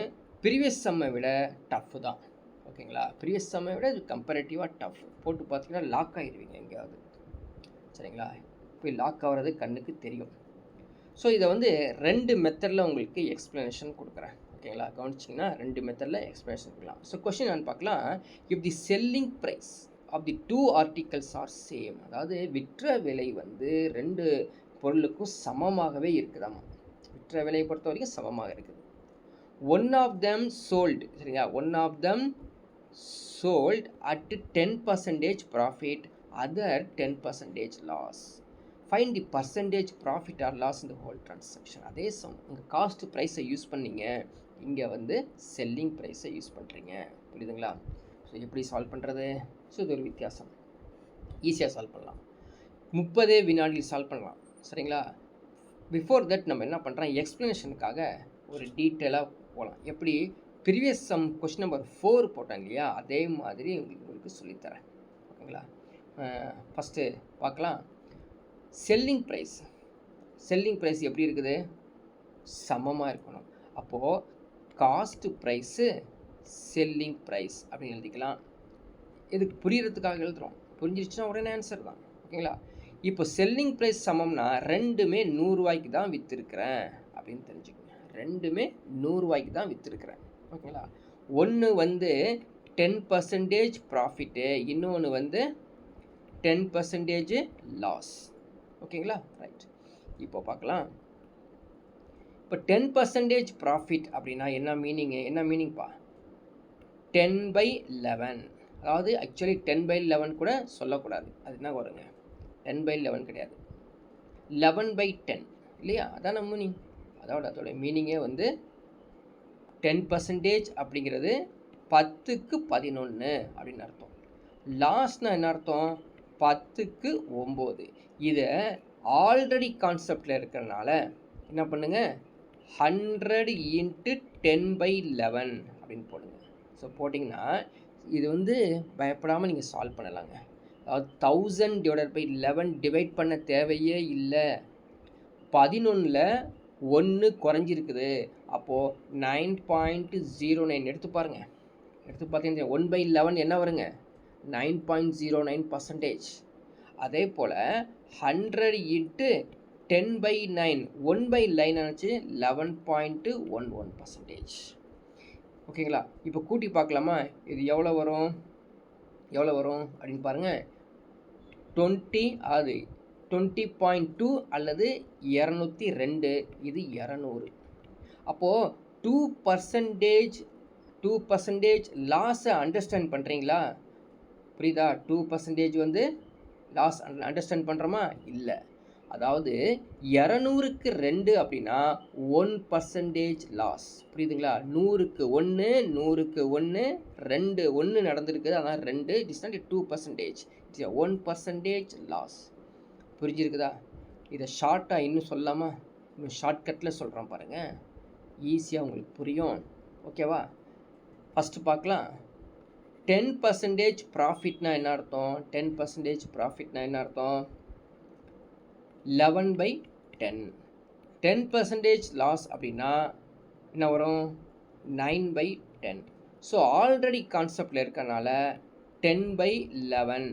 ப்ரீவியஸ் சம்மை விட டஃப் தான். ஓகேங்களா? ப்ரீவியஸ் சம்மை விட இது கம்பேரேட்டிவாக டஃப். போட்டு பார்த்தீங்கன்னா லாக் ஆகிடுவீங்க எங்கேயாவது. சரிங்களா? போய் லாக் ஆகிறது கண்ணுக்கு தெரியும். ஸோ இதை வந்து 2 மெத்தடில் உங்களுக்கு எக்ஸ்ப்ளனேஷன் கொடுக்குறேன். ஓகேங்களா? கவனிச்சிங்கன்னா 2 மெத்தடில் எக்ஸ்ப்ளனேஷன் கொடுக்கலாம். ஸோ கொஷின் நான் பார்க்கலாம். If the selling price of the 2 articles are same. அதாவது விற்ற விலை வந்து 2 பொருளுக்கும் சமமாகவே இருக்குதாமா. விற்ற விலையை பொறுத்த வரைக்கும் சமமாக இருக்குது. One of them sold. சரிங்களா? One of them sold at 10% profit, other 10% loss. Find the percentage profit or loss in the whole transaction. அதே சம் உங்கள் காஸ்ட் ப்ரைஸை யூஸ் பண்ணீங்க, இங்கே வந்து செல்லிங் ப்ரைஸை யூஸ் பண்ணுறீங்க. புரியுதுங்களா? ஸோ எப்படி சால்வ் பண்ணுறது? ஸோ இது ஒரு வித்தியாசம். ஈஸியாக சால்வ் பண்ணலாம். 30 வினாடியில் சால்வ் பண்ணலாம். சரிங்களா? பிஃபோர் தட் நம்ம என்ன பண்ணுறோம், எக்ஸ்ப்ளனேஷனுக்காக ஒரு டீட்டெயிலாக போகலாம். எப்படி ப்ரீவியஸ் சம் கொஸ்டின் நம்பர் 4 போட்டேன் இல்லையா, அதே மாதிரி உங்களுக்கு சொல்லித்தரேன். ஓகேங்களா? ஃபஸ்ட்டு பார்க்கலாம். செல்லிங் ப்ரைஸ் எப்படி இருக்குது? சமமாக இருக்கணும். அப்போது காஸ்ட் ப்ரைஸு செல்லிங் ப்ரைஸ் அப்படின்னு எழுதிக்கலாம். இதுக்கு புரியறதுக்காக எழுதுகிறோம். புரிஞ்சிருச்சுன்னா உடனே ஆன்சர் தான். ஓகேங்களா? இப்போ செல்லிங் ப்ரைஸ் சமம்னா ரெண்டுமே 100 ரூபாய்க்கு தான் விற்றுருக்கிறேன் அப்படின்னு தெரிஞ்சுக்கோங்க. ரெண்டுமே 100 ரூபாய்க்கு தான் விற்றுருக்கிறேன். ஓகேங்களா? ஒன்று வந்து 10% ப்ராஃபிட்டு, இன்னொன்று வந்து 10% லாஸ். ஓகேங்களா? ரைட். இப்போ பார்க்கலாம். இப்போ 10% ப்ராஃபிட் அப்படின்னா என்ன மீனிங்ப்பா? 10/11. அதாவது ஆக்சுவலி 10/11 கூட சொல்லக்கூடாது. அது என்ன வருங்க? 10/11 கிடையாது, 11/10 இல்லையா? அதான் நம்ம மீனிங். அதோட மீனிங்கே வந்து 10% அப்படிங்கிறது 10க்கு 11 அப்படின்னு அர்த்தம். லாஸ்ட்னா என்ன அர்த்தம்? 10க்கு 9. இதை ஆல்ரெடி கான்செப்டில் இருக்கிறனால என்ன பண்ணுங்க, 100 × 10/11 அப்படின்னு போடுங்க. ஸோ போட்டிங்கன்னா இது வந்து பயப்படாமல் நீங்கள் சால்வ் பண்ணலாங்க. அதாவது 1000 / 11 டிவைட் பண்ண தேவையே இல்லை. 11ல் 1 குறைஞ்சிருக்குது. அப்போது 9.09 எடுத்து பாருங்கள். எடுத்து பார்த்தீங்கன்னா 1/11 என்ன வருங்க? 9.09%. அதே போல் 100 × 10/9 1/9 ஆச்சு 11.11%. ஓகேங்களா? இப்போ கூட்டி பார்க்கலாமா? இது எவ்வளோ வரும் அப்படின்னு பாருங்கள். 20.2 அல்லது 202. இது 200. அப்போது 2% லாஸை அண்டர்ஸ்டாண்ட் பண்ணுறீங்களா? புரியுதா? 2% வந்து லாஸ் அண்டர்ஸ்டாண்ட் பண்ணுறோமா? இல்லை. அதாவது 200க்கு 2 அப்படின்னா 1% லாஸ். புரியுதுங்களா? 100க்கு 1, 100க்கு 1, 2 1 நடந்திருக்குது. அதான் 2. It is not 2%. It's 1% loss. புரிஞ்சிருக்குதா? இதை ஷார்ட்டாக இன்னும் சொல்லாமா? இன்னும் ஷார்ட்கட்டில் சொல்கிறோம் பாருங்கள், ஈஸியாக உங்களுக்கு புரியும். ஓகேவா? ஃபஸ்ட்டு பார்க்கலாம். 10% ப்ராஃபிட்னா என்ன அர்த்தம்? 10% ப்ராஃபிட்னா என்ன அர்த்தம்? 11/10. 10% லாஸ் அப்படின்னா என்ன வரும்? 9/10. ஸோ ஆல்ரெடி கான்செப்டில் இருக்கனால 10/11.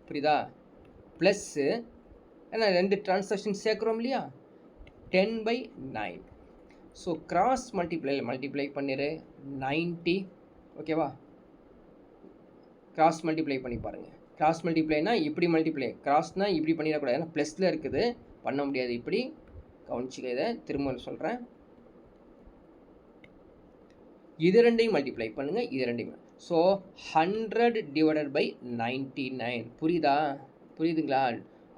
புரியுதா? ப்ளஸ்ஸு ஏன்னா 2 டிரான்சாக்ஷன் சேர்க்குறோம் இல்லையா, 10/9. ஸோ கிராஸ் மல்டிப்ளை பண்ணிடு 90. ஓகேவா? கிராஸ் மல்டிப்ளை பண்ணி பாருங்கள். கிராஸ் மல்டிப்ளைனா இப்படி மல்டிப்ளை, கிராஸ்னால் இப்படி பண்ணிடக்கூடாது. ஏன்னா ப்ளஸில் இருக்குது, பண்ண முடியாது. இப்படி கவனிச்சிக்க. இதை திரும்ப சொல்கிறேன். இது ரெண்டையும் மல்டிப்ளை பண்ணுங்கள், இது ரெண்டையும். ஸோ 100 / 99. புரியுதுங்களா?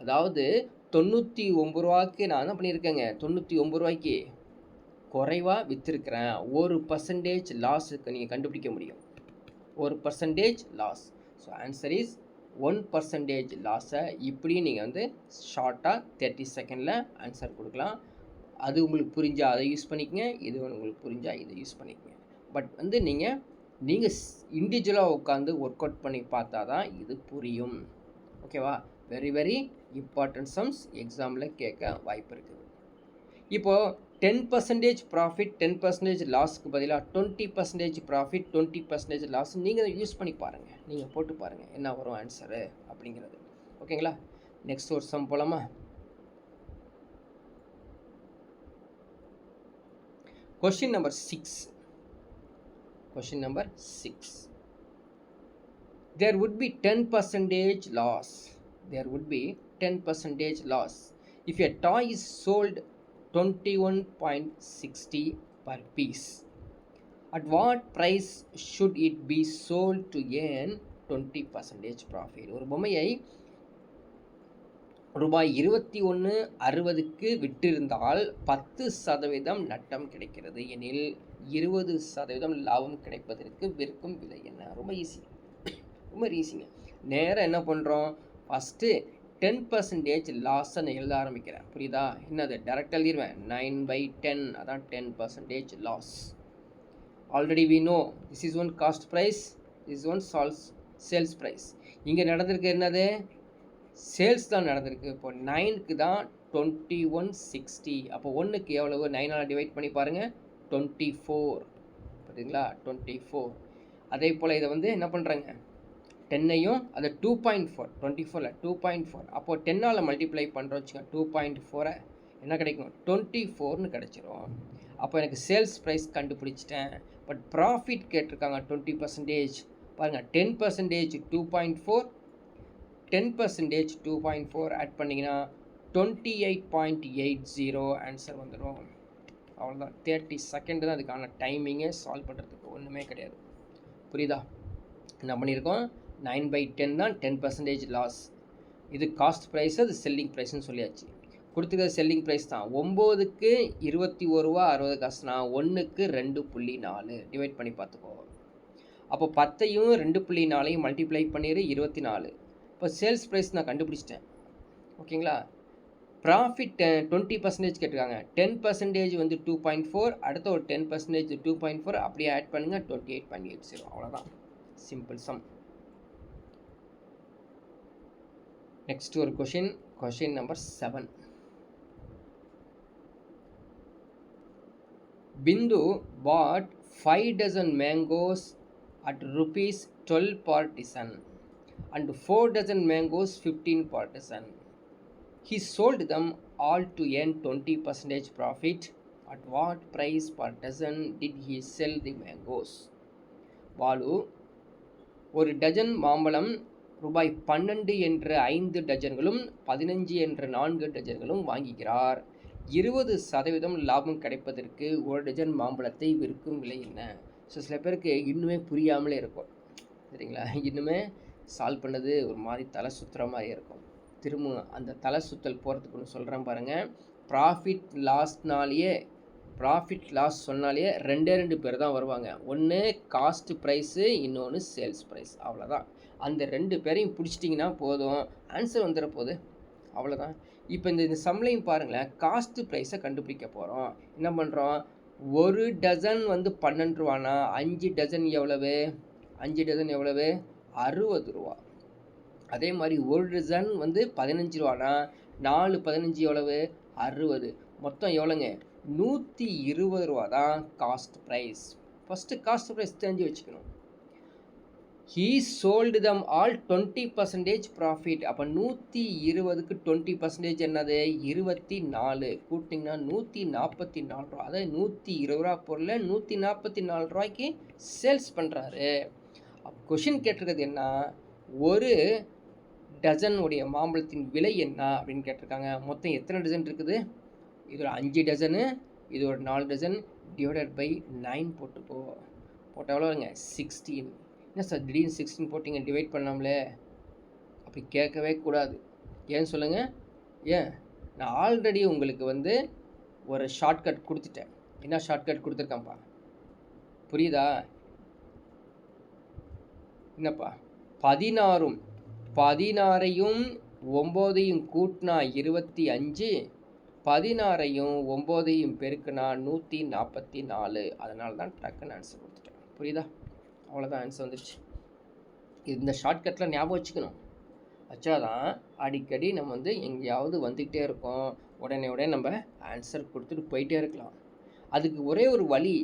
அதாவது 99 ரூபாய்க்கு நான் என்ன பண்ணியிருக்கேங்க, 99 ரூபாய்க்கு குறைவாக விற்றுருக்கிறேன். 1% லாஸுக்கு நீங்கள் கண்டுபிடிக்க முடியும். 1% லாஸ். ஸோ ஆன்சர் இஸ் 1% லாஸை இப்படி நீங்கள் வந்து ஷார்ட்டாக 30 செகண்டில் ஆன்சர் கொடுக்கலாம். அது உங்களுக்கு புரிஞ்சால் அதை யூஸ் பண்ணிக்கங்க, இது உங்களுக்கு புரிஞ்சால் இதை யூஸ் பண்ணிக்கங்க. பட் வந்து நீங்கள் இண்டிவிஜுவலாக உட்காந்து ஒர்க் அவுட் பண்ணி பார்த்தா தான் இது புரியும். ஓகேவா? வெரி வெரி இம்பார்ட்டன்ட் சம்ஸ் எக்ஸாமில் கேட்க வாய்ப்பு இருக்குது. இப்போது 10% ப்ராஃபிட் 10% லாஸுக்கு பதிலாக 20% ப்ராஃபிட் 20% லாஸ் நீங்கள் யூஸ் பண்ணி பாருங்கள். நீங்கள் போட்டு பாருங்கள் என்ன வரும் ஆன்சரு அப்படிங்கிறது. ஓகேங்களா? நெக்ஸ்ட் ஒரு சம் போலாமா? Question number 6. There would be 10% loss. If a toy is sold 21.60 per piece. At what price should it be sold to earn 20% profit? ஒரு பொம்மையை ரூபாய் 21.60க்கு விட்டிருந்தால் 10% நட்டம் கிடைக்கிறது எனில் 20% லாபம் கிடைப்பதற்கு விற்கும் விலை என்ன? ரொம்ப ஈஸிங்க. நேராக என்ன பண்ணுறோம், ஃபஸ்ட்டு 10% லாஸை நான் எழுத ஆரம்பிக்கிறேன். புரியுதா? என்னது டேரெக்டாக எழுதிடுவேன். 9/10 அதான் 10% loss. Already we know this is one cost price, this one sales price. இங்கே நடந்திருக்கு என்னது, சேல்ஸ் தான் நடந்திருக்கு. இப்போ 9க்கு தான் 2160. அப்போ 1க்கு எவ்வளவு, 9ஆல் டிவைட் பண்ணி பாருங்கள், 24. புரியுதுங்களா? 24. அதே போல் இதை வந்து என்ன பண்ணுறாங்க, 10ஐயும் அதை 2.4, 24ல் 2.4. அப்போது 10ஆல் மல்டிப்ளை பண்ணுறோம் வச்சுக்கோங்க, 2.4 என்ன கிடைக்கும், 24ன்னு கிடச்சிரும். அப்போ எனக்கு சேல்ஸ் ப்ரைஸ் கண்டுபிடிச்சிட்டேன். பட் ப்ராஃபிட் கேட்டிருக்காங்க 20%. பாருங்கள், 10% 2.4, 10% 2.4 ஆட் பண்ணிங்கன்னா 28.80 ஆன்சர் வந்துடும். அவ்வளோதான். 30 செகண்ட் தான் அதுக்கான டைமிங்கே. சால்வ் பண்ணுறதுக்கு ஒன்றுமே கிடையாது. புரியுதா? என்ன பண்ணியிருக்கோம், 9/10 தான் 10% லாஸ். இது காஸ்ட் ப்ரைஸ், அது செல்லிங் ப்ரைஸ்ன்னு சொல்லியாச்சு. கொடுத்துருக்க செல்லிங் ப்ரைஸ் தான். 9க்கு 21.60 1க்கு 2.4 டிவைட் பண்ணி பார்த்துக்கோ. அப்போ 10ஐயும் 2.4ஐயும் மல்டிப்ளை பண்ணிடு 24. இப்போ சேல்ஸ் ப்ரைஸ் நான் கண்டுபிடிச்சிட்டேன். ஓகேங்களா? ப்ராஃபிட் 20% கேட்டிருக்காங்க. 10% வந்து 2.4, அடுத்த ஒரு 10% 2.4, அப்படியே ஆட் பண்ணுங்கள் 28.80. அவ்வளோதான், சிம்பிள் சம். நெக்ஸ்ட் ஒரு question number 7. Bindu bought 5 dozen mangoes at ₹12 per dozen and 4 dozen mangoes 15 per dozen. He sold them all to earn 20% profit. At what price per dozen did he sell the mangoes? Balu ஒரு dozen மாம்பழம் ரூபாய் 12 என்ற 5 டஜன்களும் 15 என்ற 4 டஜன்களும் வாங்குகிறார். 20% லாபம் கிடைப்பதற்கு ஒரு dozen மாம்பழத்தை விற்கும் விலை என்ன? ஸோ சில பேருக்கு இன்னுமே புரியாமலே இருக்கும். சரிங்களா? இன்னுமே சால்வ் பண்ணது ஒரு மாதிரி தலை சுற்றுற மாதிரி இருக்கும். திரும்ப அந்த தலை சுற்றல் போகிறதுக்கு ஒன்று சொல்கிறேன் பாருங்கள். ப்ராஃபிட் லாஸ் சொன்னாலே 2 பேர் தான் வருவாங்க. ஒன்று காஸ்ட் ப்ரைஸு, இன்னொன்று சேல்ஸ் ப்ரைஸ். அவ்வளோதான். அந்த 2 பேரையும் பிடிச்சிட்டிங்கன்னா போதும், ஆன்சர் வந்துட போகுது. அவ்வளோதான். இப்போ இந்த சம்லையும் பாருங்களேன், காஸ்ட் ப்ரைஸை கண்டுபிடிக்க போகிறோம். என்ன பண்ணுறோம், ஒரு டசன் வந்து 12 ரூபானா 5 டசன் எவ்வளவு, 5 டசன் எவ்வளவு, 60 ரூபா. அதே மாதிரி ஒரு டசன் வந்து 15 ரூபானா 4 15 எவ்வளவு, 60. மொத்தம் எவ்வளோங்க, 120 ரூபா தான் cost price. First cost price தெரிஞ்சு வச்சுக்கணும். He sold them all 20% profit. அப்போ 120க்கு 20% என்னது, 24. கூட்டிங்கன்னா 144 ரூபா. அதாவது 120 ரூபா பொருளை 144 ரூபாய்க்கு சேல்ஸ் பண்ணுறாரு. கொஷின் கேட்டிருக்கிறது என்ன, ஒரு டசன் உடைய மாம்பழத்தின் விலை என்ன அப்படின்னு கேட்டிருக்காங்க. மொத்தம் எத்தனை டசன் இருக்குது, இது ஒரு 5 டசனு, இது ஒரு 4 டசன், டிவைடட் பை 9 போட்டுக்கோ. போட்டால் எவ்வளோங்க, 16. என்ன சார் திடீர்னு 16 போட்டிங்க, டிவைட் பண்ணாமலே? அப்படி கேட்கவே கூடாது. ஏன்னு சொல்லுங்கள். ஏன், நான் ஆல்ரெடி உங்களுக்கு வந்து ஒரு ஷார்ட்கட் கொடுத்துட்டேன். என்ன ஷார்ட்கட் கொடுத்துருக்கேன்ப்பா, புரியுதா? என்னப்பா, 16ம் 16ஐயும் 9ஐயும் கூட்டினா 25, 16ஐயும் 9ஐயும் பெருக்குனா 144. அதனால தான் டக்குன்னு ஆன்சர் கொடுத்துட்டேன். புரியுதா? அவ்வளோதான், ஆன்சர் வந்துடுச்சு. இந்த ஷார்ட்கட்டில் ஞாபகம் வச்சுக்கணும். வச்சாதான் அடிக்கடி நம்ம வந்து எங்கேயாவது வந்துக்கிட்டே இருக்கோம், உடனே நம்ம ஆன்சர் கொடுத்துட்டு போயிட்டே இருக்கலாம். அதுக்கு ஒரே ஒரு வழி,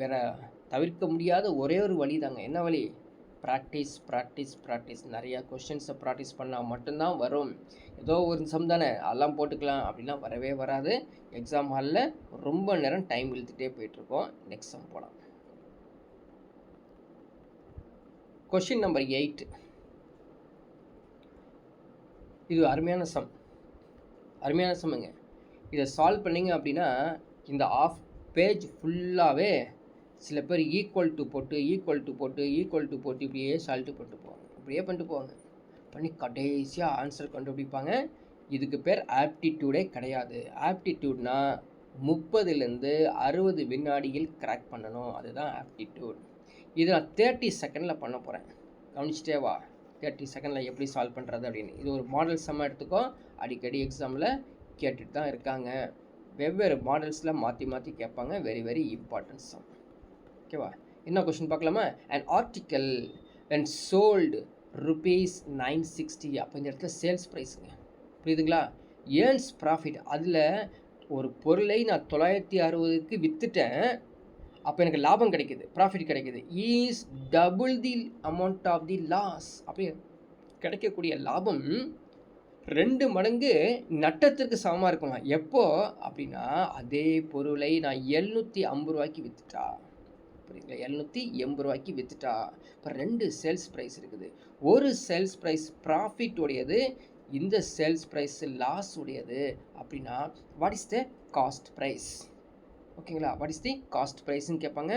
வேறு தவிர்க்க முடியாத ஒரே ஒரு வழி தாங்க. என்ன வழி, ப்ராக்டிஸ். நிறையா கொஷின்ஸை ப்ராக்டிஸ் பண்ணால் மட்டும்தான் வரும். ஏதோ ஒரு சம் தானே அதெல்லாம் போட்டுக்கலாம் அப்படிலாம் வரவே வராது. எக்ஸாம் ஹாலில் ரொம்ப நேரம் டைம் இழுத்துட்டே போயிட்டுருக்கோம். நெக்ஸ்ட் சம் போகலாம். Question number 8. இது அருமையான சம்முங்க. இதை சால்வ் பண்ணிங்க அப்படின்னா இந்த ஆஃப் பேஜ் ஃபுல்லாகவே சில பேர் ஈக்குவல் டு போட்டு இப்படியே சால்ட்டு போட்டு போவாங்க, இப்படியே பண்ணிட்டு போவாங்க. பண்ணி கடைசியாக ஆன்சர் கண்டுபிடிப்பாங்க. இதுக்கு பேர் ஆப்டிடியூடே கிடையாது. ஆப்டிடியூட்னா 30லேருந்து 60 வினாடியில் கிராக் பண்ணணும், அதுதான் ஆப்டிடியூட். இது நான் 30 செகண்டில் பண்ண போகிறேன், கவனிச்சிட்டே வா. 30 செகண்டில் எப்படி சால்வ் பண்ணுறது அப்படின்னு. இது ஒரு மாடல் சம்மாக எடுத்துக்கோ, அடிக்கடி எக்ஸாமில் கேட்டுட்டு தான் இருக்காங்க. வெவ்வேறு மாடல்ஸில் மாற்றி மாற்றி கேட்பாங்க. Very very important sum. ஓகேவா? என்ன கொஷின் பார்க்கலாமா? And article and sold ₹960. அப்போ இந்த இடத்துல சேல்ஸ் ப்ரைஸுங்க, புரியுதுங்களா? ஏர்ன்ஸ் ப்ராஃபிட், அதில் ஒரு பொருளை நான் 960க்கு விற்றுட்டேன், அப்போ எனக்கு லாபம் கிடைக்குது, ப்ராஃபிட் கிடைக்குது. Is double the amount of the loss. அப்படி கிடைக்கக்கூடிய லாபம் 2 மடங்கு நட்டத்திற்கு சமமாக இருக்குமா? எப்போ அப்படின்னா, அதே பொருளை நான் 750 ரூபாய்க்கு விற்றுட்டா, புரியுங்களா? 780 ரூபாய்க்கு விற்றுட்டா. இப்போ 2 சேல்ஸ் ப்ரைஸ் இருக்குது. ஒரு சேல்ஸ் ப்ரைஸ் ப்ராஃபிட் உடையது, இந்த சேல்ஸ் ப்ரைஸ் லாஸ் உடையது. அப்படின்னா what is the cost price? ஓகேங்களா? வாட் இஸ் தி காஸ்ட் ப்ரைஸ்ன்னு கேட்பாங்க,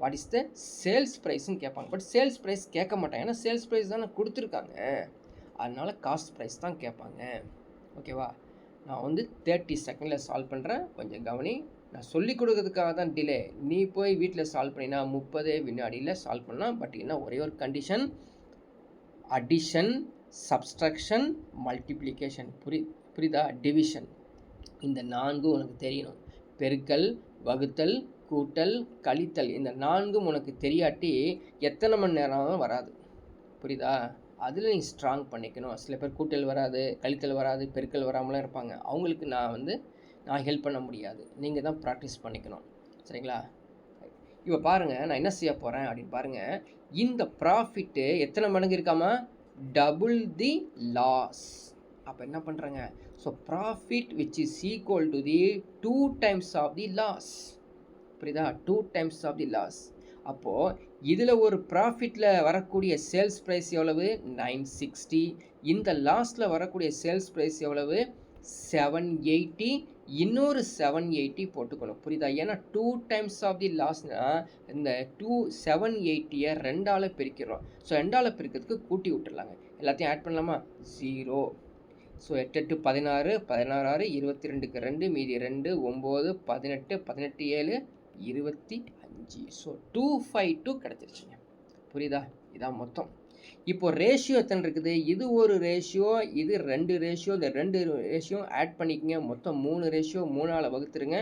வாட் இஸ் த சேல்ஸ் ப்ரைஸ்ன்னு கேட்பாங்க. பட் சேல்ஸ் ப்ரைஸ் கேட்க மாட்டாங்க, ஏன்னா சேல்ஸ் ப்ரைஸ் தானே கொடுத்துருக்காங்க, அதனால் காஸ்ட் ப்ரைஸ் தான் கேட்பாங்க. ஓகேவா? நான் வந்து 30 செகண்டில் சால்வ் பண்ணுறேன், கொஞ்சம் கவனி. நான் சொல்லிக் கொடுக்கறதுக்காக தான் டிலே. நீ போய் வீட்டில் சால்வ் பண்ணினா 30 வினாடியில் சால்வ் பண்ணலாம். பட் என்ன ஒரே ஒரு கண்டிஷன், அடிஷன், சப்ஸ்ட்ரக்ஷன், மல்டிப்ளிகேஷன், புரியுதா? டிவிஷன், இந்த 4 உனக்கு தெரியணும். பெருக்கல், வகுத்தல், கூட்டல், கழித்தல், இந்த 4 உனக்கு தெரியாட்டி எத்தனை மணி நேரம் வராது, புரியுதா? அதில் நீ ஸ்ட்ராங் பண்ணிக்கணும். சில பேர் கூட்டல் வராது, கழித்தல் வராது, பெருக்கல் வராமலாம் இருப்பாங்க. அவங்களுக்கு நான் ஹெல்ப் பண்ண முடியாது, நீங்கள் தான் ப்ராக்டிஸ் பண்ணிக்கணும், சரிங்களா? இப்போ பாருங்கள், நான் என்ன செய்ய போகிறேன் அப்படின்னு பாருங்கள். இந்த ப்ராஃபிட்டு எத்தனை மடங்கு இருக்காமா? Double the loss. அப்போ என்ன பண்ணுறாங்க? So profit which is equal to the 2 times of the loss, புரியுதா? 2 times ஆஃப் தி லாஸ். அப்போது இதில் ஒரு ப்ராஃபிட்டில் வரக்கூடிய சேல்ஸ் ப்ரைஸ் எவ்வளவு? 960. இந்த லாஸில் வரக்கூடிய சேல்ஸ் ப்ரைஸ் எவ்வளவு? 780. இன்னொரு 780 போட்டுக்கணும், புரியுதா? ஏன்னா 2 times ஆஃப் தி லாஸ்னால் இந்த 780-ஐ 2ஆல் பிரிக்கிறோம். ஸோ 2ஆல் பிரிக்கிறதுக்கு கூட்டி விட்டுடலாங்க. எல்லாத்தையும் ஆட் பண்ணலாமா? 0. ஸோ 8 8 16, 16 6, 22க்கு 2, மீதி 2, 9, 18, 18 7, 25. ஸோ 252 கிடச்சிருச்சுங்க, புரியுதா? இதான் மொத்தம். இப்போ ரேஷியோ எத்தனை இருக்குது? இது ஒரு ரேஷியோ, இது 2 ரேஷியோ. இந்த 2 ரேஷியோ ஆட் பண்ணிக்கங்க, மொத்தம் 3 ரேஷியோ. 3ஆல் வகுத்துருங்க.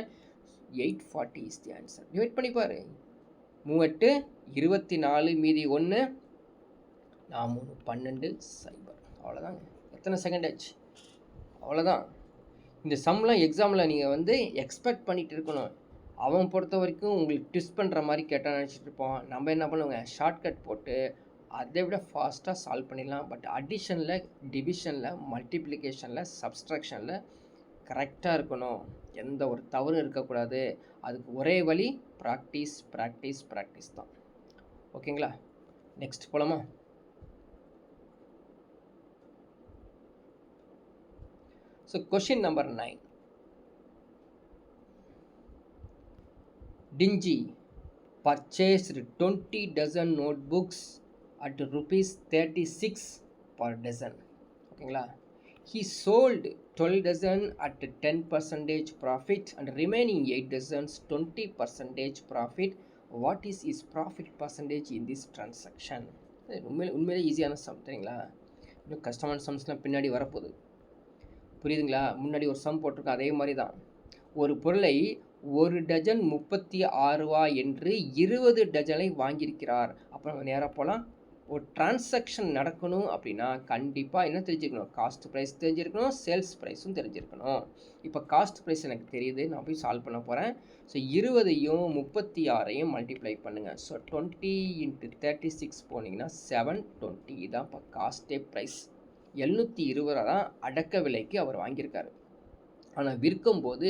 840 இஸ் தி ஆன்சர். டிவைட் பண்ணி பாரு. 3 8 24, மீதி 1, 4 12 0. அவ்வளோதாங்க. எத்தனை செகண்ட் ஆச்சு? அவ்வளோதான். இந்த சம்லாம் எக்ஸாமில் நீங்கள் வந்து எக்ஸ்பெக்ட் பண்ணிகிட்டு இருக்கணும். அவன் பொறுத்த வரைக்கும் உங்களுக்கு ட்விஸ்ட் பண்ணுற மாதிரி கேட்டால் நினச்சிட்டு இருப்போம். நம்ம என்ன பண்ணுவோங்க, ஷார்ட்கட் போட்டு அதை விட ஃபாஸ்ட்டாக சால்வ் பண்ணிடலாம். பட் அடிஷனில், டிவிஷனில், மல்டிப்ளிகேஷனில், சப்ஸ்ட்ராக்ஷனில் கரெக்டாக இருக்கணும். எந்த ஒரு தவறும் இருக்கக்கூடாது. அதுக்கு ஒரே வழி ப்ராக்டிஸ், ப்ராக்டிஸ், ப்ராக்டிஸ் தான். ஓகேங்களா? நெக்ஸ்ட் போலாமா? So question number 9. Dingy purchased 20 dozen notebooks at ₹36 per dozen. ஓகேங்களா? He sold 12 dozen at 10% profit and remaining 8 dozens 20% profit. What is his profit percentage in this transaction? உண்மையிலே ஈஸியான some, சரிங்களா? இன்னும் கஷ்டமான சம்ஸ்லாம் பின்னாடி வரப்போகுது, புரியுதுங்களா? முன்னாடி ஒரு சம் போட்டிருக்கோம், அதே மாதிரி தான். ஒரு பொருளை 1 டஜன் 36 ரூபாய் என்று 20 டஜனை வாங்கியிருக்கிறார். அப்போ நம்ம நேராக போகலாம். ஒரு டிரான்சாக்ஷன் நடக்கணும் அப்படின்னா கண்டிப்பாக என்ன தெரிஞ்சுக்கணும்? காஸ்ட் ப்ரைஸ் தெரிஞ்சிருக்கணும், சேல்ஸ் ப்ரைஸும் தெரிஞ்சிருக்கணும். இப்போ காஸ்ட் ப்ரைஸ் எனக்கு தெரியுது, நான் போய் சால்வ் பண்ண போகிறேன். ஸோ 20ஐயும் 36ஐயும் மல்டிப்ளை பண்ணுங்கள். ஸோ 20 × 36 போனீங்கன்னா 720. இதான் இப்போ காஸ்டே ப்ரைஸ். 720 தான் அடக்க விலைக்கு அவர் வாங்கியிருக்காரு. ஆனால் விற்கும்போது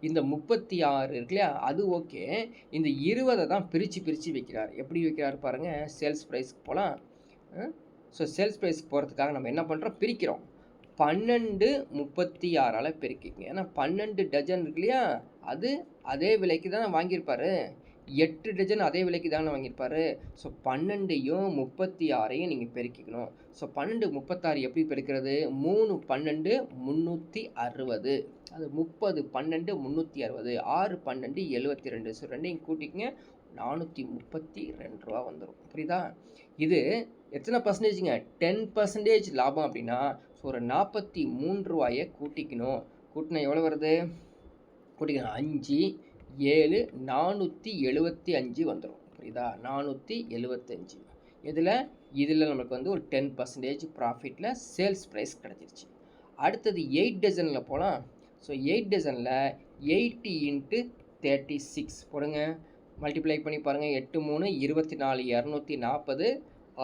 இந்த 36 இருக்கு இல்லையா, அது ஓகே. இந்த 20 தான் பிரித்து வைக்கிறார். எப்படி வைக்கிறார் பாருங்கள். சேல்ஸ் ப்ரைஸ்க்கு போகலாம். ஸோ சேல்ஸ் ப்ரைஸ்க்கு போகிறதுக்காக நம்ம என்ன பண்ணுறோம்? பிரிக்கிறோம். 12 36ஆல் பெருக்கிங்க. ஏன்னா 12 டஜன் இருக்கு இல்லையா, அது அதே விலைக்கு தான் வாங்கியிருப்பார். 8 டஜன் அதே விலைக்கு தானே வாங்கியிருப்பாரு. ஸோ 12யும் 36யும் நீங்கள் பெருக்கிக்கணும். ஸோ 12 36 எப்படி பெருக்கிறது? 3 12 360. அது 30 12 360. 6 12 72. ஸோ ரெண்டையும் கூட்டிக்கங்க, 432 ரூபா வந்துடும். புரியுதா? இது எத்தனை பர்சன்டேஜுங்க? 10% லாபம் அப்படின்னா ஸோ ஒரு 43 ரூபாயை கூட்டிக்கணும். கூட்டினா எவ்வளோ வருது? கூட்டிக்கணும் 5 7 475 வந்துடும். புரியுதா? 475. இதில் நமக்கு வந்து ஒரு 10% ப்ராஃபிட்டில் சேல்ஸ் ப்ரைஸ் கிடச்சிருச்சு. அடுத்தது 8 டஜனில் போகலாம். ஸோ 8 டஜனில் 80 × 36 போடுங்க, மல்டிப்ளை பண்ணி பாருங்கள். 8 3 24 240,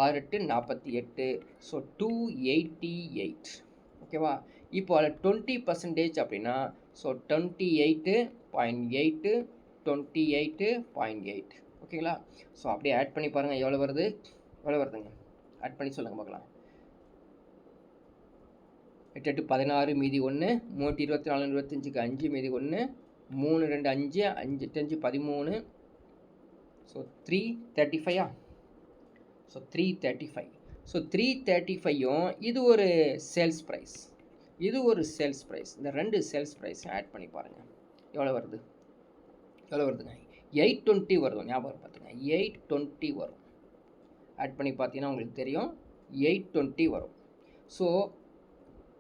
6 8 48. ஸோ 288. ஓகேவா? இப்போ அதில் 20% அப்படின்னா ஸோ 28.8 28.8. ஓகேங்களா? ஸோ அப்படியே ஆட் பண்ணி பாருங்கள், எவ்வளோ வருது? எவ்வளோ வருதுங்க? ஆட் பண்ணி சொல்லுங்கள் பார்க்கலாம். 8 8 16 மீதி 1, 3 24 25க்கு 5 மீதி 1, 3 2 5 5 8 5 13. ஸோ 335. ஸோ 335. ஸோ 335யும் இது ஒரு சேல்ஸ் ப்ரைஸ், இது ஒரு சேல்ஸ் ப்ரைஸ். இந்த ரெண்டு சேல்ஸ் ப்ரைஸ் ஆட் பண்ணி பாருங்கள், எவ்வளோ வருது? எவ்வளோ வருதுங்க? 820 வரும். ஞாபகம் பார்த்துங்க, 820 வரும். ஆட் பண்ணி பார்த்தீங்கன்னா உங்களுக்கு தெரியும், 820 வரும். ஸோ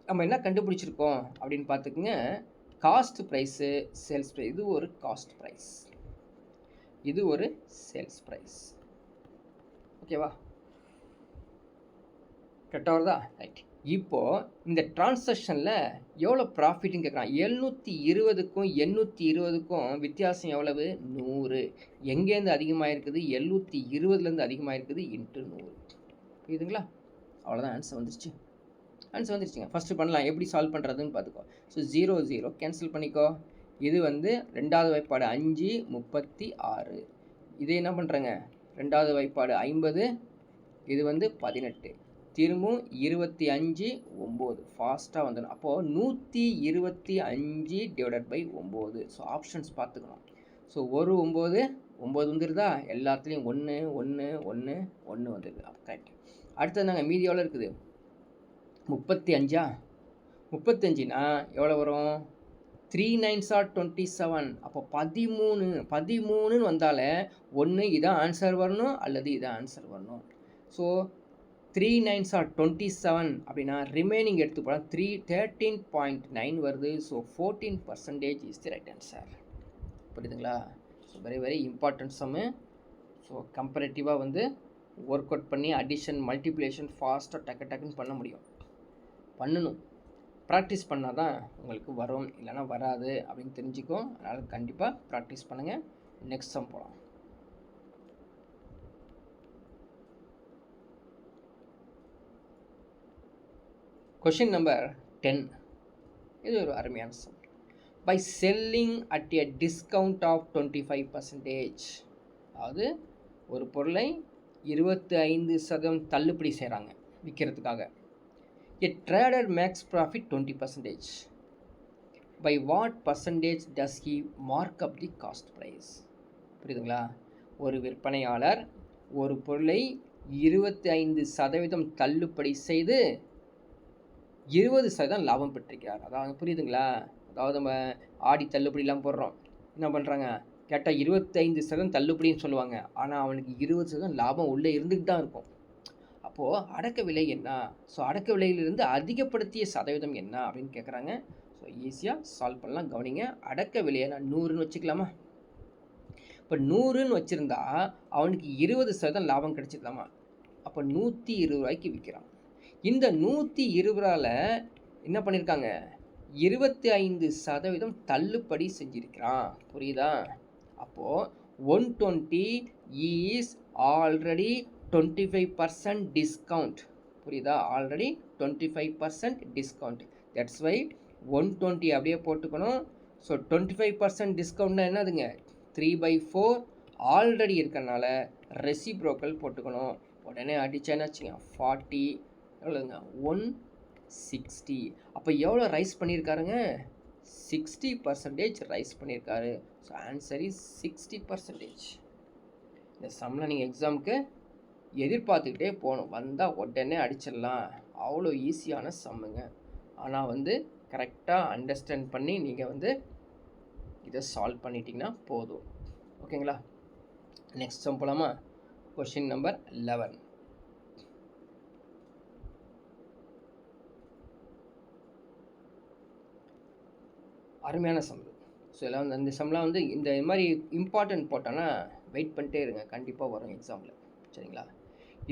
நம்ம என்ன கண்டுபிடிச்சிருக்கோம் அப்படின்னு பார்த்துக்குங்க, காஸ்ட் ப்ரைஸு, சேல்ஸ் ப்ரைஸ். இது ஒரு காஸ்ட் ப்ரைஸ், இது ஒரு சேல்ஸ் ப்ரைஸ். ஓகேவா? கரெக்டாக வருதா? ரைட். இப்போது இந்த டிரான்சாக்ஷனில் எவ்வளோ ப்ராஃபிட்னு கேட்குறான். 720க்கும் 820க்கும் வித்தியாசம் எவ்வளவு? 100. எங்கேருந்து அதிகமாக இருக்குது? 720லேருந்து அதிகமாக இருக்குது × 100. புரியுதுங்களா? அவ்வளோதான், ஆன்சர் வந்துருச்சு. ஆன்சர் வந்துருச்சுங்க. ஃபஸ்ட்டு பண்ணலாம், எப்படி சால்வ் பண்ணுறதுன்னு பார்த்துக்கோ. ஸோ 0 0 கேன்சல் பண்ணிக்கோ. இது வந்து ரெண்டாவது வாய்ப்பாடு 5 36. இது என்ன பண்ணுறேங்க? ரெண்டாவது வாய்ப்பாடு 50, இது வந்து 18. திரும்பவும் 25 9. ஃபாஸ்ட்டாக வந்துடும். அப்போது 125 / 9. ஸோ ஆப்ஷன்ஸ் பார்த்துக்கணும். ஸோ ஒரு 9 வந்துடுதா? எல்லாத்துலேயும் 1 1 1 1 வந்துடுது. அப்போ கரெக்ட். அடுத்தது நாங்கள் மீதி எவ்வளோ இருக்குது? 35. 35னா எவ்வளோ வரும்? 3 9s are 27. அப்போ 13 வந்தாலே ஒன்று இதான் ஆன்சர் வரணும், அல்லது இதான் ஆன்சர் வரணும். ஸோ 3 9s are 27 அப்படின்னா ரிமைனிங் எடுத்து போனால் 13.9 வருது. So 14% is the right answer. புரியுதுங்களா? So very very important sum. So கம்பேரிட்டிவாக வந்து ஒர்க் அவுட் பண்ணி அடிஷன் மல்டிப்ளிகேஷன் ஃபாஸ்ட்டாக டக்குன்னு பண்ண முடியும். பண்ணணும், ப்ராக்டிஸ் பண்ணால் தான் உங்களுக்கு வரும், இல்லைனா வராது அப்படின்னு தெரிஞ்சுக்கும். அதனால் கண்டிப்பாக ப்ராக்டிஸ் பண்ணுங்கள். நெக்ஸ்ட் சம் போகலாம். Question number 10. இது ஒரு அருமையான sum. By selling at a discount of 25%. அதாவது ஒரு பொருளை 25% தள்ளுபடி செய்கிறாங்க விற்கிறதுக்காக. A trader makes profit 20%. By what percentage does he mark up the cost price? புரியுதுங்களா? ஒரு விற்பனையாளர் ஒரு பொருளை 25% தள்ளுபடி செய்து 20% லாபம் பெற்றிருக்கிறார். அதாவது புரியுதுங்களா? அதாவது நம்ம ஆடி தள்ளுபடிலாம் போடுறோம், என்ன பண்ணுறாங்க? கேட்டால் 25% தள்ளுபடின்னு சொல்லுவாங்க, ஆனால் அவனுக்கு 20% லாபம் உள்ளே இருந்துக்கிட்டு தான் இருக்கும். அப்போது அடக்க விலை என்ன? ஸோ அடக்க விலையிலிருந்து அதிகப்படுத்திய சதவீதம் என்ன அப்படின்னு கேட்குறாங்க. ஸோ ஈஸியாக சால்வ் பண்ணலாம். கவனிங்க, அடக்க விலையை நான் 100ன்னு வச்சுக்கலாமா? இப்போ 100ன்னு வச்சுருந்தா அவனுக்கு 20% லாபம் கிடைச்சிடலாமா? அப்போ 120 ரூபாய்க்கு விற்கிறான். இந்த 120 என்ன பண்ணியிருக்காங்க? 25% தள்ளுபடி செஞ்சுருக்கிறான். புரியுதா? அப்போது 120 இஸ் ஆல்ரெடி 25% டிஸ்கவுண்ட். புரியுதா? Already 25% discount. தட்ஸ் வை 120 அப்படியே போட்டுக்கணும். ஸோ 25% டிஸ்கவுண்ட்னா என்னதுங்க? 3/4 ஆல்ரெடி இருக்கிறனால ரெசிப்ரோக்கல் போட்டுக்கணும். உடனே அடிச்சேன்னு வச்சுங்க 40 எவ்வளோங்க? 160. அப்போ எவ்வளோ ரைஸ் பண்ணியிருக்காருங்க? 60% ரைஸ் பண்ணியிருக்காரு. So answer is 60%. இந்த சம்மில் நீங்கள் எக்ஸாமுக்கு எதிர்பார்த்துக்கிட்டே போகணும், வந்தால் உடனே அடிச்சிடலாம், அவ்வளோ ஈஸியான சம்முங்க. ஆனால் வந்து கரெக்டாக அண்டர்ஸ்டாண்ட் பண்ணி நீங்கள் வந்து இதை சால்வ் பண்ணிட்டீங்கன்னா போதும். ஓகேங்களா? நெக்ஸ்ட் சம் போகலாமா? Question number 11. அருமையான சம். ஸோ எல்லாம் வந்து இந்த சம்லாம் வந்து இந்த மாதிரி இம்பார்ட்டன்ட் போட்டோன்னா வெயிட் பண்ணிட்டே இருங்க, கண்டிப்பாக வரும் எக்ஸாமில். சரிங்களா?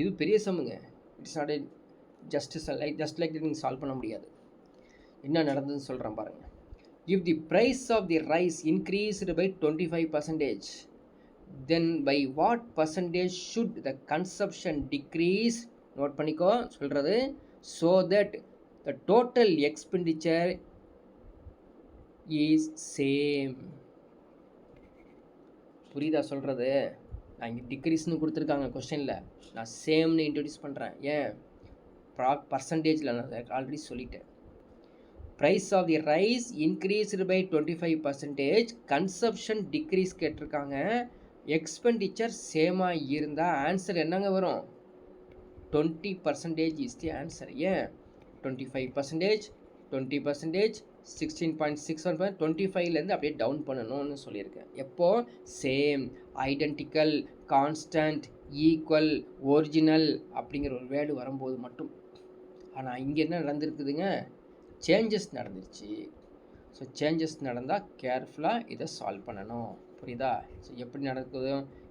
இது பெரிய சம்முங்க. இட்ஸ் நாட் ஜஸ்ட் லைக் நீங்கள் சால்வ் பண்ண முடியாது. என்ன நடந்ததுன்னு சொல்கிறேன் பாருங்கள். If the price of the rice increased by 25%, then by what percentage should the consumption decrease? Note பண்ணிக்கோ சொல்கிறது. so that the total expenditure is same. புரியுதா சொல்கிறது? நான் இங்கே டிக்ரீஸ்னு கொடுத்துருக்காங்க கொஸ்டினில், நான் சேம்னு இன்ட்ரடியூஸ் பண்ணுறேன். ஏன்? பர்சன்டேஜில் நான் ஆல்ரெடி சொல்லிட்டேன். Price of the rice increased by 25%, consumption decrease கேட்டிருக்காங்க. எக்ஸ்பெண்டிச்சர் சேமாக இருந்தால் ஆன்சர் என்னங்க வரும்? 20% இஸ் தி ஆன்சர். ஏன்? 25%, 20%, 16.61, 25லேருந்து அப்படியே டவுன் பண்ணணும்னு சொல்லியிருக்கேன். எப்போது? Same, identical, constant, equal, original அப்படிங்கிற ஒரு வேர்டு வரும்போது மட்டும். ஆனால் இங்கே என்ன நடந்திருக்குதுங்க? சேஞ்சஸ் நடந்துருச்சு. ஸோ சேஞ்சஸ் நடந்தால் கேர்ஃபுல்லாக இதை சால்வ் பண்ணணும். புரியுதா? ஸோ எப்படி நடக்குது,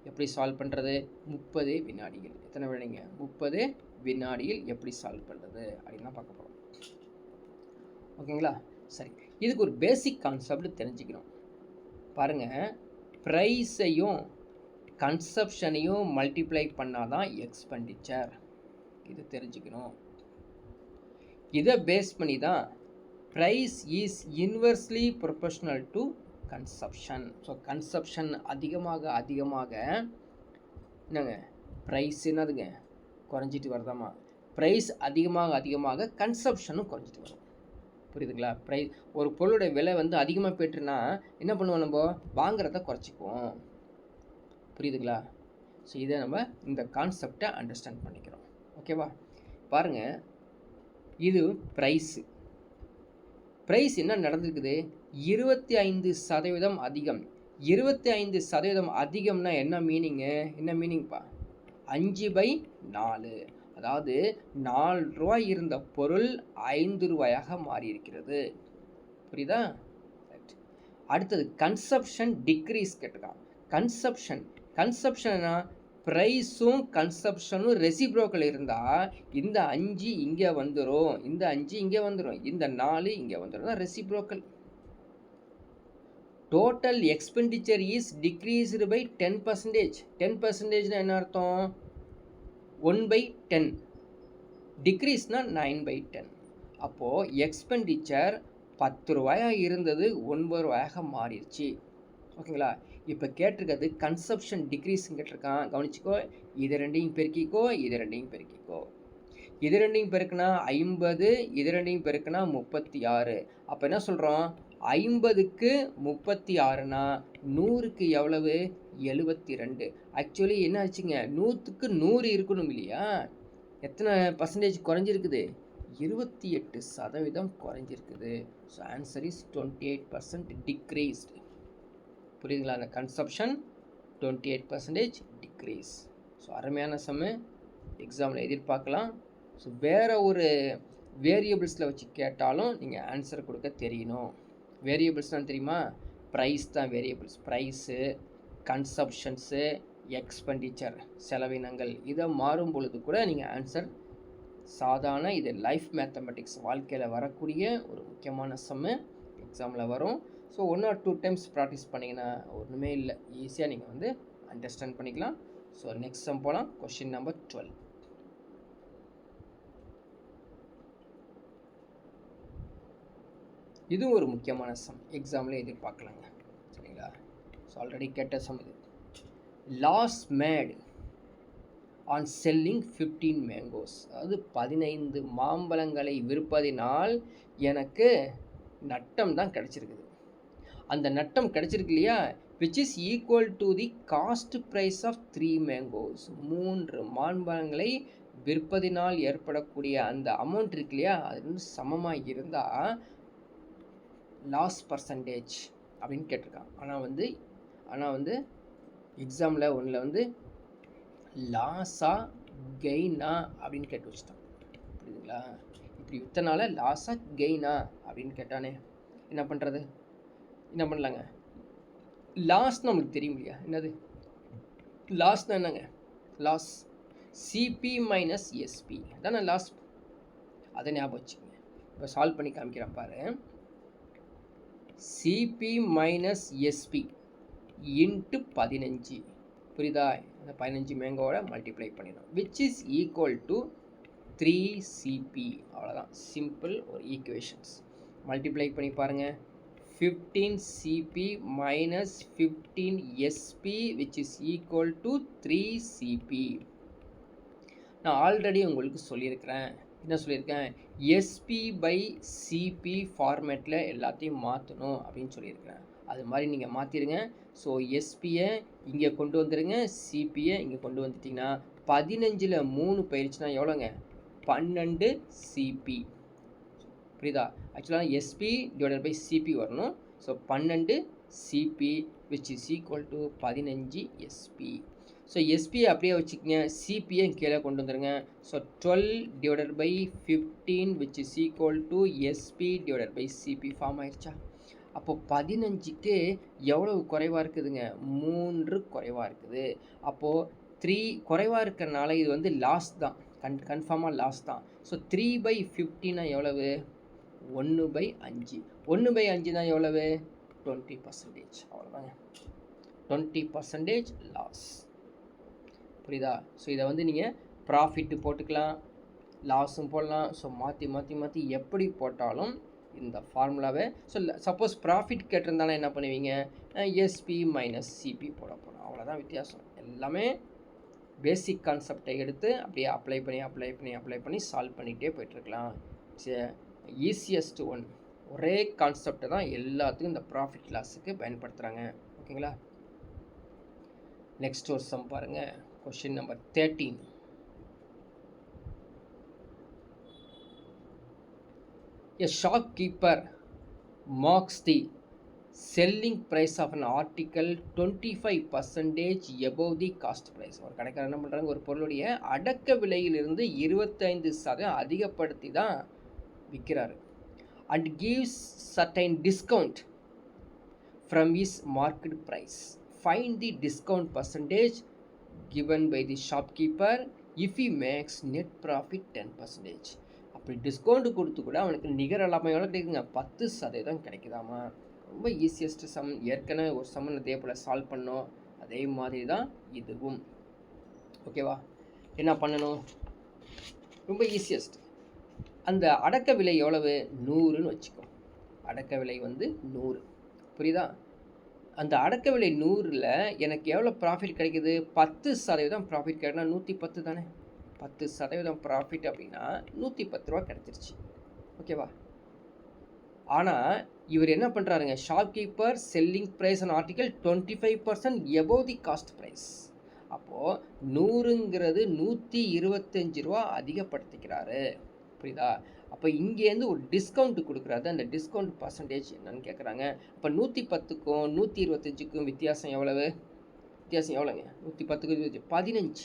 எப்படி சால்வ் பண்ணுறது? 30 வினாடிகள். எத்தனை வினாடிங்க? 30 வினாடியில் எப்படி சால்வ் பண்ணுறது அப்படின்னு பார்க்க போகிறோம். ஓகேங்களா? சரி, இதுக்கு ஒரு பேசிக் கான்செப்ட் தெரிஞ்சுக்கணும். பாருங்கள், ப்ரைஸையும் கன்சப்ஷனையும் மல்டிப்ளை பண்ணால் தான் எக்ஸ்பெண்டிச்சர். இது தெரிஞ்சுக்கணும். இதை பேஸ் பண்ணி தான் price is inversely proportional to consumption. So consumption அதிகமாக என்னங்க ப்ரைஸ் என்னதுங்க குறைஞ்சிட்டு வருதாமா? ப்ரைஸ் அதிகமாக கன்சப்ஷனும் குறைஞ்சிட்டு வரும். புரியுதுங்களா? ப்ரைஸ் ஒரு பொருளுடைய விலை வந்து அதிகமாக போய்ட்டுனா என்ன பண்ணுவோம்? நம்ம வாங்குறத குறைச்சிக்குவோம். புரியுதுங்களா? ஸோ இதை நம்ம இந்த கான்செப்டை அண்டர்ஸ்டாண்ட் பண்ணிக்கிறோம். ஓகேவா? பாருங்கள், இது ப்ரைஸு. ப்ரைஸ் என்ன நடந்திருக்குது? 25% அதிகம். 25% அதிகம்னா என்ன மீனிங்கு? என்ன மீனிங்ப்பா? 5/4. அதாவது 4 ரூபாய் இருந்த பொருள் 5 ரூபாயாக மாறி இருக்கிறது. புரியுதா? ரைட். அடுத்தது கன்சப்ஷன் டிக்ரீஸ் கேட்டிருக்கான். கன்சப்ஷன்னா ப்ரைஸும் கன்சப்ஷனும் ரெசிப்ரோக்கல் இருந்தால் இந்த 5 இங்கே வந்துடும், இந்த 5 இங்கே வந்துடும், இந்த 4 இங்கே வந்துடும். Reciprocal. Total expenditure is decreased by 10%. 10%னா என்ன அர்த்தம்? 1/10. டிக்ரீஸ்னா 9/10. அப்போது எக்ஸ்பெண்டிச்சர் 10 ரூபாயாக இருந்தது 9 ரூபாயாக மாறிடுச்சு. ஓகேங்களா? இப்போ கேட்டிருக்கிறது கன்சப்ஷன் டிக்ரீஸ்ன்னு கேட்டிருக்கான். கவனிச்சிக்கோ. இது ரெண்டையும் பெருக்கிக்கோ, இது ரெண்டையும் பெருக்கிக்கோ. இது ரெண்டையும் பெருக்குனா 50, இது ரெண்டையும் பெருக்குனா 36. அப்போ என்ன சொல்கிறோம்? 50க்கு 36னா 100க்கு எவ்வளவு? 72. ஆக்சுவலி என்ன ஆச்சுங்க? 100க்கு 100 இருக்கணும் இல்லையா? எத்தனை பர்சன்டேஜ் குறைஞ்சிருக்குது? 28% குறைஞ்சிருக்குது. So answer is 28% decreased. புரியுதுங்களா? அந்த கன்சப்ஷன் 28% டிக்ரீஸ். ஸோ அருமையான சம்மு, எக்ஸாமில் எதிர்பார்க்கலாம். ஸோ வேறு ஒரு வேரியபிள்ஸில் வச்சு கேட்டாலும் நீங்கள் ஆன்சர் கொடுக்க தெரியணும். வேரியபிள்ஸ்னால் தெரியுமா? ப்ரைஸ் தான் வேரியபிள்ஸ். ப்ரைஸு, கன்சப்ஷன்ஸு, எக்ஸ்பெண்டிச்சர், செலவினங்கள், இதை மாறும் பொழுது கூட நீங்கள் ஆன்சர் சாதாரண இது லைஃப் மேத்தமெட்டிக்ஸ் வாழ்க்கையில் வரக்கூடிய ஒரு முக்கியமான சம்மு எக்ஸாமில் வரும். ஸோ 1 or 2 டைம்ஸ் ப்ராக்டிஸ் பண்ணிங்கன்னா ஒன்றுமே இல்லை, ஈஸியாக நீங்கள் வந்து அண்டர்ஸ்டாண்ட் பண்ணிக்கலாம். ஸோ நெக்ஸ்ட் சம் போகலாம். Question number 12. இதுவும் ஒரு முக்கியமான சம், எக்ஸாமில் எதிர்பார்க்கலாங்க. சரிங்களா? ஸோ ஆல்ரெடி கேட்ட சம் இது. Loss made on selling 15 mangoes. அதாவது 15 மாம்பழங்களை விற்பதினால் எனக்கு நட்டம் தான் கிடச்சிருக்குது. அந்த நட்டம் கிடச்சிருக்கு இல்லையா? Which is equal to the cost price of 3 mangoes. 3 மாம்பழங்களை விற்பதினால் ஏற்படக்கூடிய அந்த அமௌண்ட் இருக்கு இல்லையா, அது வந்து சமமாக இருந்தால் லாஸ் பர்சன்டேஜ் அப்படின்னு கேட்டிருக்கான். ஆனால் வந்து எக்ஸாமில் ஒன்றில் வந்து லாஸா கெயினா அப்படின்னு கேட்டு வச்சுட்டான். புரியுதுங்களா? இப்படி விற்றனால லாஸா கெயினா அப்படின்னு கேட்டானே என்ன பண்ணுறது? என்ன பண்ணலாங்க? லாஸ் நம்மளுக்கு தெரியும் இல்லையா? என்னது லாஸ்னா என்னங்க? லாஸ் சிபி மைனஸ் எஸ்பி தானே லாஸ். அதை ஞாபகம் வச்சுக்கோங்க. இப்போ சால்வ் பண்ணி காமிக்கிறேன் பாரு. CP minus SP into 15. புரியுதா? இந்த 15 மேங்கோவோட மல்டிப்ளை பண்ணிடணும். Which is equal to 3CP. அவ்வளோதான், சிம்பிள் ஒரு ஈக்குவேஷன்ஸ். மல்டிப்ளை பண்ணி பாருங்கள். 15CP minus 15SP which is equal to 3CP. நான் ஆல்ரெடி உங்களுக்கு சொல்லியிருக்கிறேன். என்ன சொல்லியிருக்கேன்? SP by CP ஃபார்மேட்டில் எல்லாத்தையும் மாற்றணும் அப்படின்னு சொல்லியிருக்கிறேன். அது மாதிரி நீங்கள் மாற்றிடுங்க. ஸோ எஸ்பியை இங்கே கொண்டு வந்துடுங்க, சிபியை இங்கே கொண்டு வந்துட்டிங்கன்னா 15ல் 3 போயிடுச்சுன்னா எவ்வளோங்க? 12 CP. புரியுதா? ஆக்சுவலாக எஸ்பி டிவைடட் பை சிபி வரணும். So 12 CP which is equal to 15 SP. So எஸ்பியை அப்படியே வச்சுக்கோங்க, சிபியை கீழே கொண்டு வந்துடுங்க. So 12 divided by 15 which is equal to SP divided by CP form ஆயிடுச்சா? அப்போது 15க்கு எவ்வளவு குறைவாக இருக்குதுங்க? 3 குறைவாக இருக்குது. அப்போது 3 குறைவாக இருக்கிறனால இது வந்து லாஸ் தான், கன்ஃபார்மாக லாஸ் தான். ஸோ 3/15 எவ்வளவு? 1/5. 1/5 எவ்வளவு? 20%. அவ்வளோதாங்க, 20% லாஸ். புரியுதா? ஸோ இதை வந்து நீங்கள் ப்ராஃபிட்டு போட்டுக்கலாம், லாஸும் போடலாம். ஸோ மாற்றி எப்படி போட்டாலும் இந்த ஃபார்முலாவை, ஸோ சப்போஸ் ப்ராஃபிட் கேட்டிருந்தாலும் என்ன பண்ணுவீங்க? எஸ்பி மைனஸ் சிபி போட போகிறோம். அவ்வளோதான் வித்தியாசம். எல்லாமே பேசிக் கான்செப்டை எடுத்து அப்படியே அப்ளை பண்ணி சால்வ் பண்ணிகிட்டே போய்ட்டுருக்கலாம். Easiest one. ஒரே கான்செப்டை தான் எல்லாத்துக்கும் இந்த ப்ராஃபிட் லாஸுக்கு பயன்படுத்துகிறாங்க. ஓகேங்களா? நெக்ஸ்ட் ஒரு சம் பாருங்கள். Question number 13. A shopkeeper marks the selling price of an article 25% above the cost price. ஒரு கடைக்காரர் என்ன பண்ணுறாங்க? ஒரு பொருளுடைய அடக்க விலையிலிருந்து 25% அதிகப்படுத்தி தான் விற்கிறாரு. And gives certain discount from his market price. Find the discount percentage given by the shopkeeper if he makes net profit 10%. அப்படி டிஸ்கவுண்ட் கொடுத்து கூட அவனுக்கு நிகர லாபம் எவ்வளோ கிடைக்குங்க? 10% கிடைக்குதாமா. ரொம்ப ஈஸியஸ்ட் சம். ஏற்கனவே ஒரு சம்மன் அதே போல் சால்வ் பண்ணோம், அதே மாதிரி தான் இதுவும். ஓகேவா? என்ன பண்ணணும்? ரொம்ப ஈஸியஸ்ட். அந்த அடக்க விலை எவ்வளவு? 100ன்னு வச்சுக்கோ. அடக்க விலை வந்து 100. புரியுதா? அந்த அடக்க விலை 100ல் எனக்கு எவ்வளோ ப்ராஃபிட் கிடைக்குது? 10% ப்ராஃபிட் கிடைக்குன்னா 110 தானே. 10% ப்ராஃபிட் அப்படின்னா 110 ரூபா கிடச்சிருச்சு. ஓகேவா? ஆனால் இவர் என்ன பண்ணுறாருங்க? Shopkeeper selling price and article 25% above the cost price. அப்போது 100ங்கிறது 125 ரூபா அதிகப்படுத்திக்கிறாரு. புரியுதா? அப்போ இங்கேருந்து ஒரு டிஸ்கவுண்ட் கொடுக்குறாரு. அந்த டிஸ்கவுண்ட் பர்சன்டேஜ் என்னன்னு கேட்குறாங்க. அப்போ 110க்கும் 125க்கும் வித்தியாசம் எவ்வளவு? வித்தியாசம் எவ்வளோங்க? 110க்கு 15.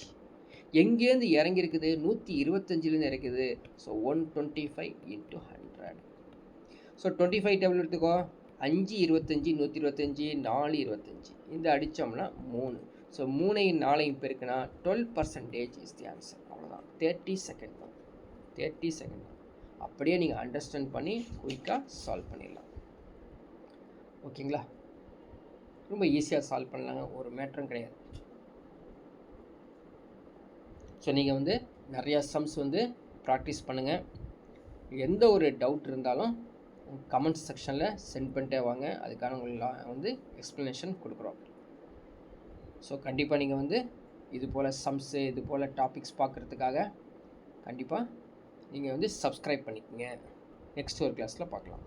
எங்கேருந்து இறங்கியிருக்குது? 125லேருந்து இறக்குது. ஸோ 125 × 100. ஸோ 25 டேபிள் எடுத்துக்கோ. 5 25 125 4 25. இந்த அடித்தோம்னா 3. ஸோ 3ஐயும் 4ஐயும் பெருக்குனா 12% இஸ் தி ஆன்சர். அவ்வளோதான். 30 செகண்ட் தான். 30 செகண்ட் தான். அப்படியே நீங்கள் அண்டர்ஸ்டாண்ட் பண்ணி குயிக்காக சால்வ் பண்ணிடலாம். ஓகேங்களா? ரொம்ப ஈஸியாக சால்வ் பண்ணலாங்க, ஒரு மேட்டரும் கிடையாது. ஸோ நீங்கள் வந்து நிறையா சம்ஸ் வந்து ப்ராக்டிஸ் பண்ணுங்கள். எந்த ஒரு டவுட் இருந்தாலும் கமெண்ட் செக்ஷனில் சென்ட் பண்ணிட்டே வாங்க. அதுக்கான உங்களுக்கு வந்து எக்ஸ்ப்ளனேஷன் கொடுக்குறோம். ஸோ கண்டிப்பாக நீங்கள் வந்து இது போல் சம்ஸு, இது போல் டாபிக்ஸ் பார்க்குறதுக்காக கண்டிப்பாக நீங்கள் வந்து சப்ஸ்கிரைப் பண்ணிக்கோங்க. நெக்ஸ்ட் ஒரு கிளாஸில் பார்க்கலாம்.